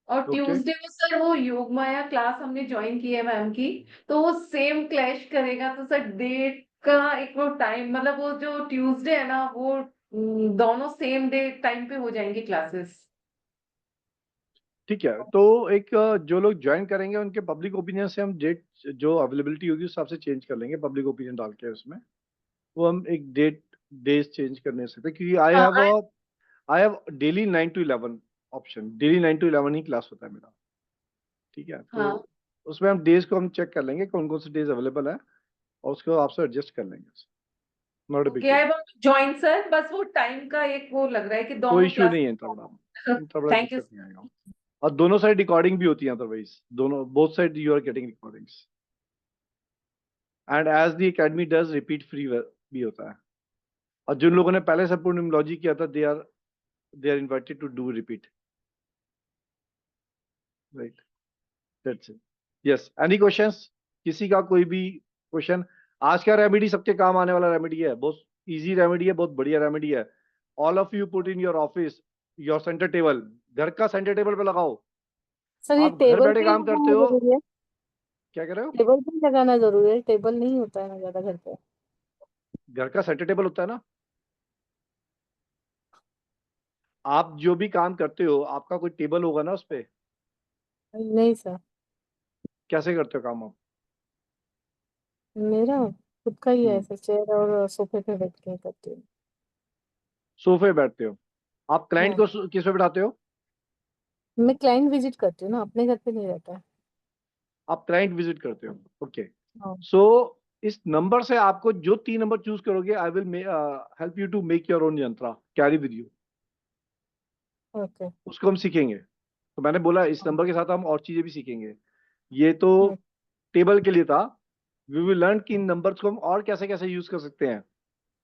और Okay. ट्यूसडे को सर वो योग माया क्लास हमने ज्वाइन की है मैम की, तो वो सेम क्लैश करेगा, तो सर डेट का एक वो टाइम, मतलब वो जो ट्यूसडे है ना वो दोनों सेम डे टाइम पे हो जाएंगी क्लासेस। ठीक है, तो एक जो लोग ज्वाइन करेंगे उनके पब्लिक ओपिनियन से हम डेट जो अवेलेबिलिटी होगी उस हिसाब से चेंज कर लेंगे, पब्लिक ओपिनियन डाल के उसमें वो हम एक डेज चेंज करने सकते हैं, क्योंकि I have daily 9 to 11 option, daily 9 to 11 he class होता है मेरा, ठीक है। तो हाँ उसमें हम डेज को हम चेक कर लेंगे कौन कौन से डेज अवेलेबल है, और उसको आपसे एडजस्ट कर लेंगे। Not a big okay, I want to join sir, बस वो टाइम का एक वो लग रहा है कि कोई दोनों इशू क्लास। नहीं है, इतना बड़ा थैंक यू। दिक्कत नहीं आएगा। और दोनों साइड रिकॉर्डिंग भी होती है, अदरवाइज दोनों both side you are getting recordings, and as the academy does repeat free भी होता है, और जिन लोगों ने पहले संपूर्ण निम्नोलॉजी किया था they are invited to do repeat, right. That's it. Yes, any questions? किसी का कोई भी क्वेश्चन? आज का रेमेडी सबके काम आने वाला रेमेडी है, बहुत इजी रेमेडी है, बहुत बढ़िया रेमेडी है। All of you put in your office your centre table, घर का सेंटर टेबल पे लगाओ। सर ये आप घर टेबल बैठे पे काम करते हो, जरूरी है? क्या कर रहे हो? टेबल भी लगाना जरूरी है, टेबल नहीं होता है ना ज्यादा घर पे। घर का सेंटर टेबल होता है ना। आप जो भी काम करते हो आपका कोई टेबल होगा ना उस पे। नहीं सर, कैसे करते हो काम आप? मेरा खुद का ही है, हम्म, ऐसे चेयर और सोफे पे बैठ के करती हूँ। सोफे बैठते हो। आप क्लाइंट हाँ, को किस पे बैठाते हो? मैं क्लाइंट विजिट करती हूँ ना, अपने घर पे नहीं रहता है। आप क्लाइंट विजिट करते हो, ओके। हाँ, सो इस नंबर से आपको जो 3 नंबर चूज करोगे, I will help you to make your own yantra carry with you. Okay. उसको हम सीखेंगे। तो मैंने बोला इस नंबर के साथ हम और चीजें भी सीखेंगे। ये तो टेबल के लिए था। वी विल लर्न कि इन नंबर्स को हम और कैसे कैसे यूज कर सकते हैं।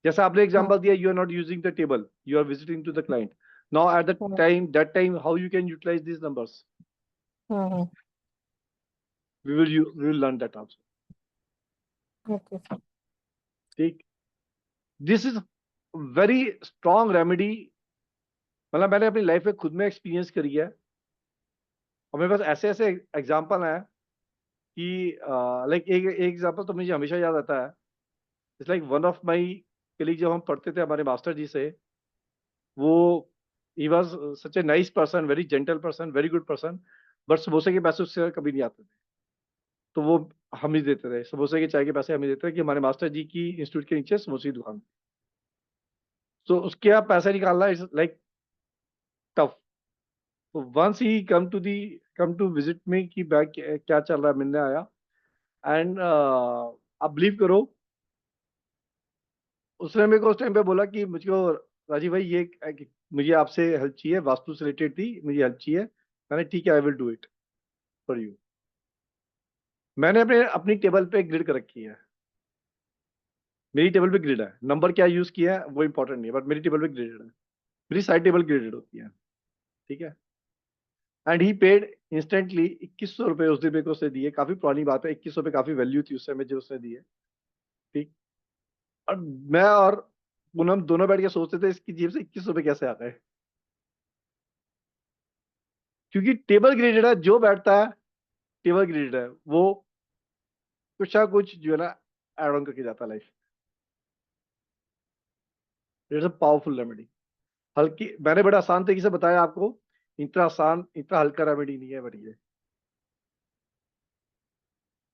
जैसा आपने हाँ, एग्जांपल दिया, you are not using the table, you are visiting to the client. Now at the हाँ, time that time how you can utilize these numbers, हाँ, हाँ, we will learn that also। Okay sir. ठीक। This is very strong remedy. मतलब मैंने अपनी life में खुद में एक्सपीरियंस करी है। और मेरे पास ऐसे ऐसे एग्जाम्पल हैं कि लाइक एक एग्जाम्पल तो मुझे हमेशा याद आता है। It's like one of my colleague, जब हम पढ़ते थे हमारे मास्टर जी से, वो he was such a nice person, very gentle person, very good person. But समोसे के पैसे उससे कभी नहीं आते थे। तो वो हम ही देते थे, समोसे के चाय के पैसे हम ही देते थे कि हमारे मास्टर जी की इंस्टीट्यूट के नीचे समोसे की दुकान। तो उसके आप पैसे निकालना इज लाइक टफ। तो वंस ही कम टू विजिट मी कि बैग क्या चल रहा है, मिलने आया। एंड आप बिलीव करो, उसने मेरे को उस टाइम पे बोला कि मुझको राजीव भाई ये मुझे आपसे हेल्प चाहिए, वास्तु से रिलेटेड थी, मुझे हेल्प चाहिए। मैंने ठीक है, I will do it for you. मैंने अपनी टेबल पे ग्रिड कर रखी है। मेरी टेबल पे ग्रिड है, नंबर क्या यूज किया है वो इंपॉर्टेंट नहीं है, बट मेरी टेबल पे ग्रिडेड है। मेरी साइड टेबल ग्रिडेड होती है। ठीक है। एंड ही पेड इंस्टेंटली 2100 रुपये उस दिन मेरे को उसने दिए। काफी पुरानी बात है, 2100 रुपये काफी वैल्यू थी उस समय जो उसने दिए। ठीक। और मैं और पूनम दोनों बैठ के सोचते थे इसकी जेब से 2100 रुपये कैसे आ गए। क्योंकि टेबल ग्रेडेड है, जो बैठता है टेबल ग्रेडेड है, वो कुछ ना कुछ जो है ना एड ऑन करके जाता है life. It's a powerful remedy. हल्की, मैंने बड़ा आसान तरीके से बताया आपको। इतना आसान, इतना हल्का रेमेडी नहीं है, बट ये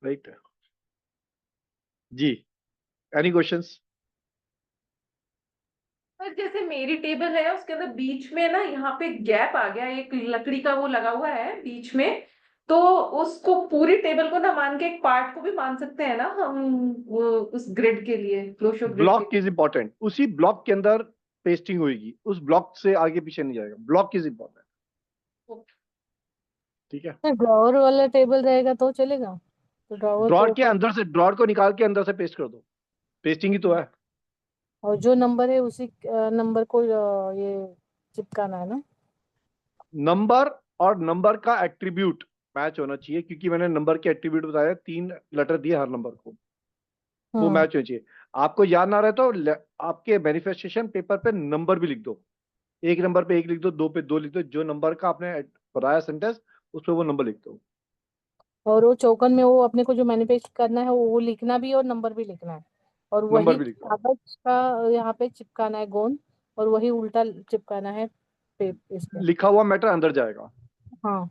राइट। जी, एनी क्वेश्चंस? पर जैसे मेरी टेबल है उसके अंदर बीच में ना यहाँ पे गैप आ गया, एक लकड़ी का वो लगा हुआ है बीच में। तो उसको पूरी टेबल को ना मान के एक पार्ट को भी मान सकते हैं ना हम, वो उस ग्रिड के लिए, फ्लोशो ग्रिड के ब्लॉक इज इंपॉर्टेंट। उसी ब्लॉक के अंदर पेस्टिंग होगी, उस ब्लॉक से आगे पीछे नहीं जाएगा। Block is important. लिए। ठीक है। ड्रॉअर वाला टेबल रहेगा तो चलेगा, तो ड्रॉअर ड्रॉर को के अंदर से, ड्रॉर को निकाल के अंदर से पेस्ट कर दो। पेस्टिंग ही तो है। और जो नंबर है उसी नंबर को ये चिपकाना है ना। नंबर और नंबर का एट्रीब्यूट मैच होना चाहिए, क्योंकि मैंने नंबर के एट्रीब्यूट बताया, 3 लेटर दिए हर नंबर को, वो हाँ, मैच होना चाहिए। आपको याद ना रहे तो आपके मैनिफेस्टेशन पेपर पे नंबर भी लिख दो। एक नंबर पे एक लिख दो, दो पे दो लिख दो, जो नंबर का आपने बताया सेंटेंस उस पर वो नंबर लिख दो। और वो चौकन में वो अपने को जो मैनिफेस्ट करना है वो लिखना भी है और नंबर भी लिखना है। और नंबर वही भी लिख दो। कागज का यहाँ पे चिपकाना है गोंद, और वही उल्टा चिपकाना है इस पे। लिखा हुआ मैटर अंदर जाएगा, हाँ,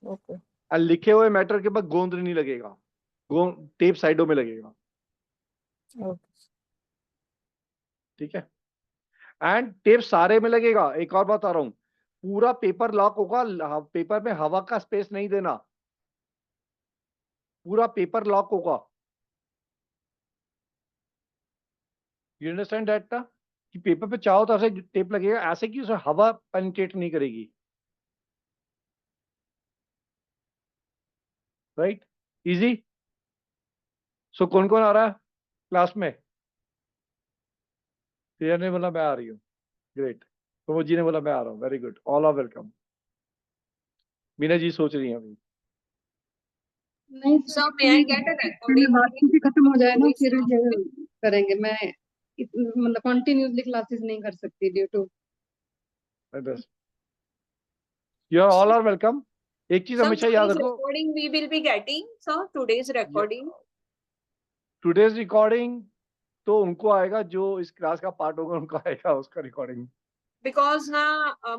ओके। और लिखे हुए मैटर के बाद गोंद नहीं लगेगा, गोंद टेप साइडों में लगेगा। ओके। ठीक है। एंड टेप सारे में लगेगा। एक और बात आ रहा हूं, पूरा पेपर लॉक होगा, पेपर में हवा का स्पेस नहीं देना, पूरा पेपर लॉक होगा। यू अंडरस्टैंड दैट ना, कि पेपर पे चारों तरफ से टेप लगेगा ऐसे कि उसे हवा पेनिट्रेट नहीं करेगी। Right, easy. सो कौन कौन आ रहा है क्लास में? प्रिया ने बोला मैं आ रही हूँ, ग्रेट। तो जी ने बोला मैं आ रहा हूँ, very good, all are welcome. Meena ji सोच रही हैं अभी। नहीं So may I get a recording? बात क्योंकि खत्म हो जाए ना, Please, फिर ये करेंगे। मैं मतलब कंटिन्यूसली क्लासेस नहीं कर सकती due to. You are all are welcome. एक चीज Sir, हमेशा याद today's रखो, recording we will be getting. Sir, today's recording. Today's recording तो उनको आएगा जो इस क्लास का पार्ट होगा, उनको आएगा उसका recording. Because na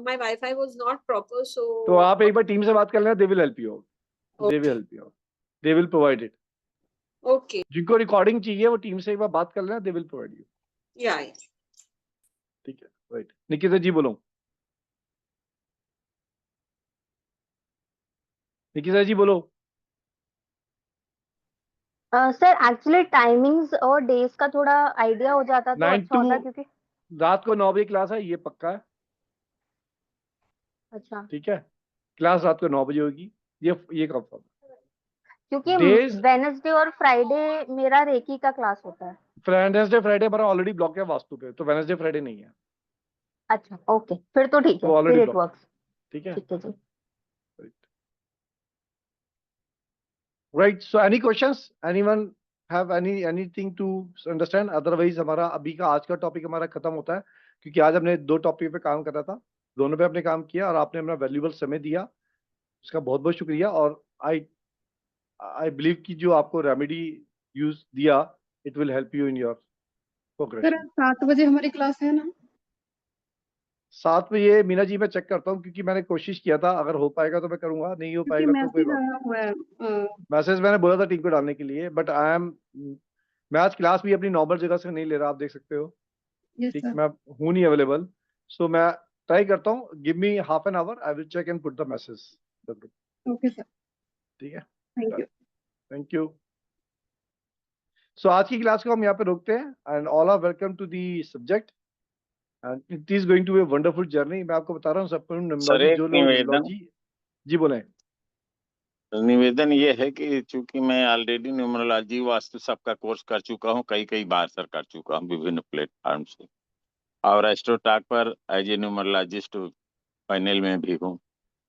my Wi-Fi was not proper, so. तो आप एक बार टीम से बात कर लेना, they will help you out, they will help you out, they will provide it. Okay. जिनको रिकॉर्डिंग चाहिए वो टीम से एक बार बात कर लेना, they will provide you. Yeah. ठीक है, राइट। निकिता जी बोलो, निकिता जी बोलो। सर एक्चुअली टाइमिंग्स और डेज का थोड़ा आइडिया हो जाता तो 9 अच्छा होता, to क्योंकि रात को 9 बजे क्लास है, ये पक्का है। अच्छा, ठीक है, क्लास रात को 9 बजे होगी, ये कंफर्म। क्योंकि डेज वेडनेसडे और फ्राइडे मेरा रेकी का क्लास होता है। वेडनेसडे फ्राइडे हमारा ऑलरेडी ब्लॉक है वास्तु पे, तो वेडनेसडे फ्राइडे नहीं है, अच्छा ओके, फिर तो ठीक तो है, ऑलरेडी फिर इट ब्लॉक। वर्क्स। ठीक है, ठीक है जी। Right. So any questions, anyone have anything to understand? Otherwise हमारा अभी का आज का टॉपिक हमारा खत्म होता है, क्योंकि आज हमने 2 टॉपिक पे काम करा था, दोनों पे अपने काम किया और आपने अपना वैल्यूएबल समय दिया, उसका बहुत बहुत शुक्रिया। और आई बिलीव कि जो आपको रेमेडी यूज दिया, it will help you in your progression. 7 बजे हमारी क्लास है ना? 7 में ये मीना जी मैं चेक करता हूँ, क्योंकि मैंने कोशिश किया था, अगर हो पाएगा तो मैं करूंगा, नहीं हो क्योंकि पाएगा तो कोई मैसेज बात। आया हुआ है। मैसेज मैंने बोला था टीम को डालने के लिए, बट मैं आज क्लास भी अपनी नॉर्मल जगह से नहीं ले रहा, आप देख सकते हो। यस ठीक, सर। मैं हूँ नहीं अवेलेबल, सो मैं ट्राई करता हूँ, give me half an hour, I will check and put the message. Okay sir, ठीक है, thank you. Thank you. So आज की क्लास को हम यहाँ पे रोकते हैं, and all are welcome to the subject, and it is going to be a wonderful journey. मैं आपको बता रहा हूँ सबको सर न्यूमरोलॉजी, एक जो लोग निवेदन न्यूमरोलॉजी, जी बोले। निवेदन ये है कि चूंकि मैं ऑलरेडी न्यूमरोलॉजी वास्तु सबका कोर्स कर चुका हूँ, कई बार सर कर चुका हूँ विभिन्न प्लेटफॉर्म से, और एस्ट्रोटॉक पर एज ए न्यूमरोलॉजिस्ट पैनल में भी हूँ,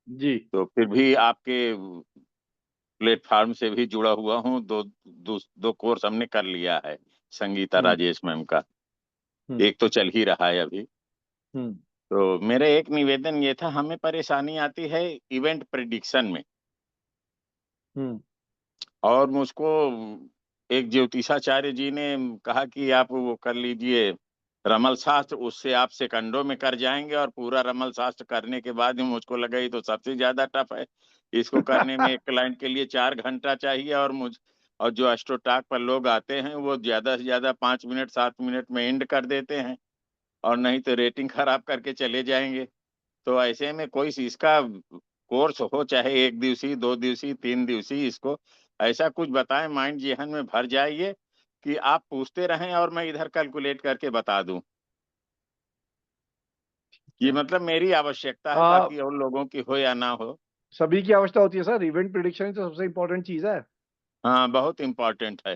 जी, तो फिर भी आपके प्लेटफॉर्म से भी जुड़ा हुआ हूँ। दो कोर्स हमने कर लिया है संगीता राजेश मैम का, एक तो चल ही रहा है अभी। तो मेरा एक निवेदन ये था, हमें परेशानी आती है इवेंट प्रिडिक्शन में, और मुझको एक ज्योतिषाचार्य जी ने कहा कि आप वो कर लीजिए रमल शास्त्र, उससे आप सेकंडों में कर जाएंगे, और पूरा रमल शास्त्र करने के बाद ही मुझको लगा ये तो सबसे ज्यादा टफ है, इसको करने में एक क्लाइंट के लिए 4 घंटा चाहिए, और जो एस्ट्रोटॉक पर लोग आते हैं वो ज्यादा से ज्यादा 5 मिनट 7 मिनट में एंड कर देते हैं, और नहीं तो रेटिंग खराब करके चले जाएंगे। तो ऐसे में कोई इसका कोर्स हो, चाहे 1 दिवसीय 2 दिवसीय 3 दिवसीय, इसको ऐसा कुछ बताएं माइंड जेहन में भर जाइए कि आप पूछते रहें और मैं इधर कैलकुलेट करके बता दूं। ये मतलब मेरी आवश्यकता है, बाकी और लोगों की हो या ना हो। सभी की आवश्यकता होती है सर, इवेंट प्रिडिक्शन तो सबसे इम्पोर्टेंट चीज है। हाँ, बहुत इम्पोर्टेंट है।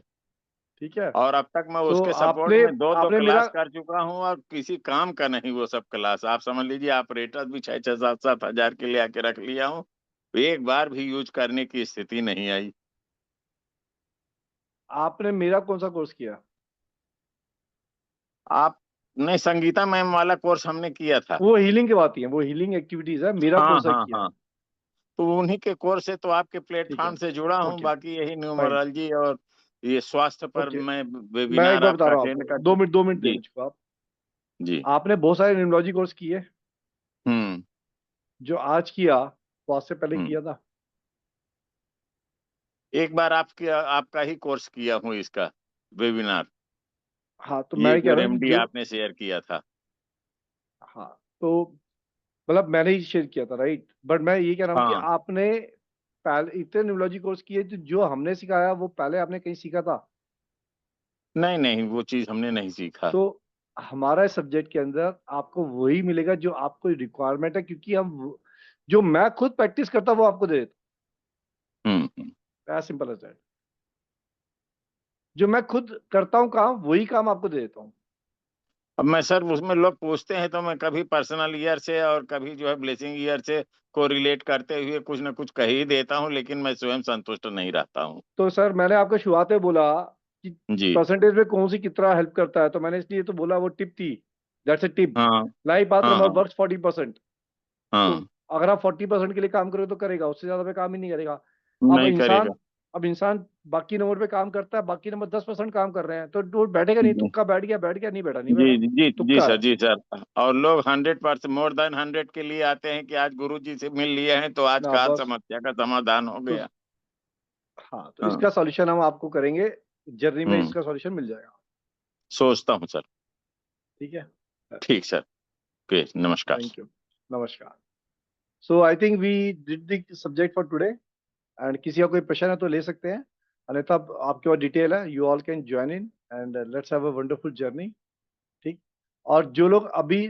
ठीक है, और अब तक मैं तो उसके सपोर्ट आपने में दो आपने मेरा क्लास कर चुका हूँ, और किसी काम का नहीं वो सब क्लास। आप समझ लीजिए ऑपरेटर भी 6-7 हजार के लिए आके रख लिया हूँ, एक बार भी यूज करने की स्थिति नहीं आई। आपने मेरा कौन सा कोर्स किया? आपने संगीता मैम वाला कोर्स हमने किया था। वो हीलिंग की बात है, वो हीलिंग एक्टिविटीज है, मेरा कौन सा किया? हाँ, तो उन्हीं के कोर्स से तो आपके ठीक है, प्लेटफॉर्म से जुड़ा हूँ, ओके, बाकी यही फाइन, न्यूमरोलॉजी और ये स्वास्थ्य पर ओके। मैं मैं एक वेबिनार बार बता आपका रहा हूँ अटेंड आपको, कर 2 मिनट दे जी मुझको आप। जी। आपने बहुत सारे न्यूमरोलॉजी कोर्स किए, हम्म जो आज किया वो आज से पहले हम्म किया था? एक बार आपका ही कोर्स किया हूँ, इसका वेबिनार, हाँ, तो ये मैं कह जो रहा हूँ कि रेमेडी जो, आपने शेयर किया था। हाँ, तो मतलब मैंने ही शेयर किया था, राइट, बट मैं ये कह रहा हूँ कि हाँ, आपने पहले इतने न्यूमरोलॉजी कोर्स किए, तो जो हमने सिखाया वो पहले आपने कहीं सीखा था? नहीं नहीं, वो चीज हमने नहीं सीखा। तो हमारा सब्जेक्ट के अंदर आपको वही मिलेगा जो आपको रिक्वायरमेंट है, क्योंकि जो मैं खुद प्रैक्टिस करता वो आपको दे देता, एज सिंपल एज दैट। जो मैं खुद करता हूँ काम, वही काम आपको दे देता हूँ। अब मैं सर उसमें लोग पूछते हैं तो मैं कभी पर्सनल ईयर से और कभी जो है ब्लेसिंग ईयर से को रिलेट करते हुए कुछ ना कुछ कह ही देता हूँ, लेकिन मैं स्वयं संतुष्ट नहीं रहता हूँ। तो सर मैंने आपको शुरुआत में बोला कि जी परसेंटेज में कौन सी कितना हेल्प करता है, तो मैंने इसलिए तो बोला वो टिप थी, दैट्स अ टिप। हाँ लाइफ पाथ हाँ रमल वर्क्स 40%। तो हाँ अगर आप 40% के लिए काम करोगे तो करेगा, उससे ज्यादा पे काम ही नहीं करेगा। नहीं करेगा। अब इंसान बाकी नंबर पे काम करता है, बाकी नंबर 10% काम कर रहे हैं, तो वो बैठेगा नहीं, तुक्का बैठ गया, नहीं बैठा, नहीं जी बैठा, जी जी तुक्का सर, है। जी सर। और लोग 100% मोर देन 100 के लिए आते हैं कि आज गुरु जी से मिल लिए हैं तो आज ना का बस, समस्या का समाधान हो तो गया। हाँ, तो हाँ। इसका सॉल्यूशन हम आपको करेंगे, जर्नी में इसका सॉल्यूशन मिल जाएगा। सोचता हूँ सर। ठीक है, ठीक सर, ओके, नमस्कार। थैंक यू, नमस्कार। So I think we did the subject for today, and किसी का कोई प्रश्न है तो ले सकते हैं, अन्यथा आपके पास डिटेल है, you all can join in and let's have a wonderful journey. ठीक, और जो लोग अभी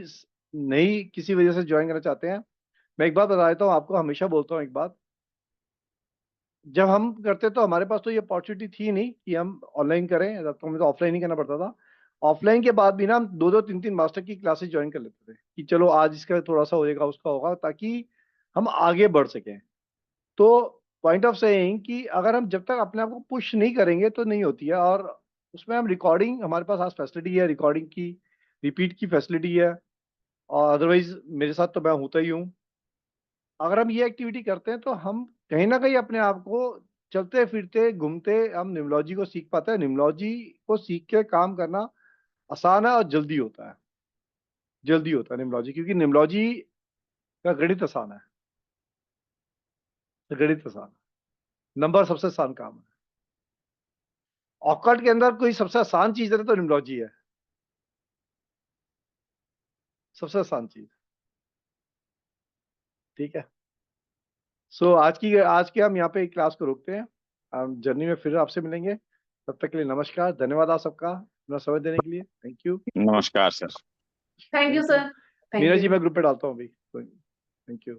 नहीं किसी वजह से ज्वाइन करना चाहते हैं, मैं एक बात बता देता हूँ आपको, हमेशा बोलता हूँ एक बात, जब हम करते तो हमारे पास तो ये अपॉर्चुनिटी थी नहीं कि हम ऑनलाइन करें, तो हमें तो ऑफलाइन ही करना पड़ता था। ऑफलाइन के बाद भी ना हम 2-2 3-3 मास्टर की क्लासेस ज्वाइन कर लेते थे कि चलो आज इसका थोड़ा सा होएगा, उसका होगा, ताकि हम आगे बढ़ सकें। तो पॉइंट ऑफ सेइंग कि अगर हम जब तक अपने आप को पुश नहीं करेंगे तो नहीं होती है। और उसमें हम रिकॉर्डिंग, हमारे पास आज फैसिलिटी है रिकॉर्डिंग की, रिपीट की फैसिलिटी है, और अदरवाइज मेरे साथ तो मैं होता ही हूँ। अगर हम ये एक्टिविटी करते हैं तो हम कहीं ना कहीं अपने आप को चलते फिरते घूमते हम निम्नोलॉजी को सीख पाते हैं। निम्नोलॉजी को सीख के काम करना आसान है और जल्दी होता है, निम्नोलॉजी, क्योंकि निम्नोलॉजी का गणित आसान है, गणित आसान है, नंबर सबसे आसान काम है। ऑकल्ट के अंदर कोई सबसे आसान चीज है तो निम्नोलॉजी है, सबसे आसान चीज। ठीक है, सो आज के हम यहाँ पे क्लास को रोकते हैं, हम जर्नी में फिर आपसे मिलेंगे। तब तक के लिए नमस्कार, धन्यवाद आप सबका अपना समय देने के लिए, थैंक यू। नमस्कार sir. Thank you sir, thank Meena you. जी मैं ग्रुप पे डालता हूँ अभी, थैंक यू।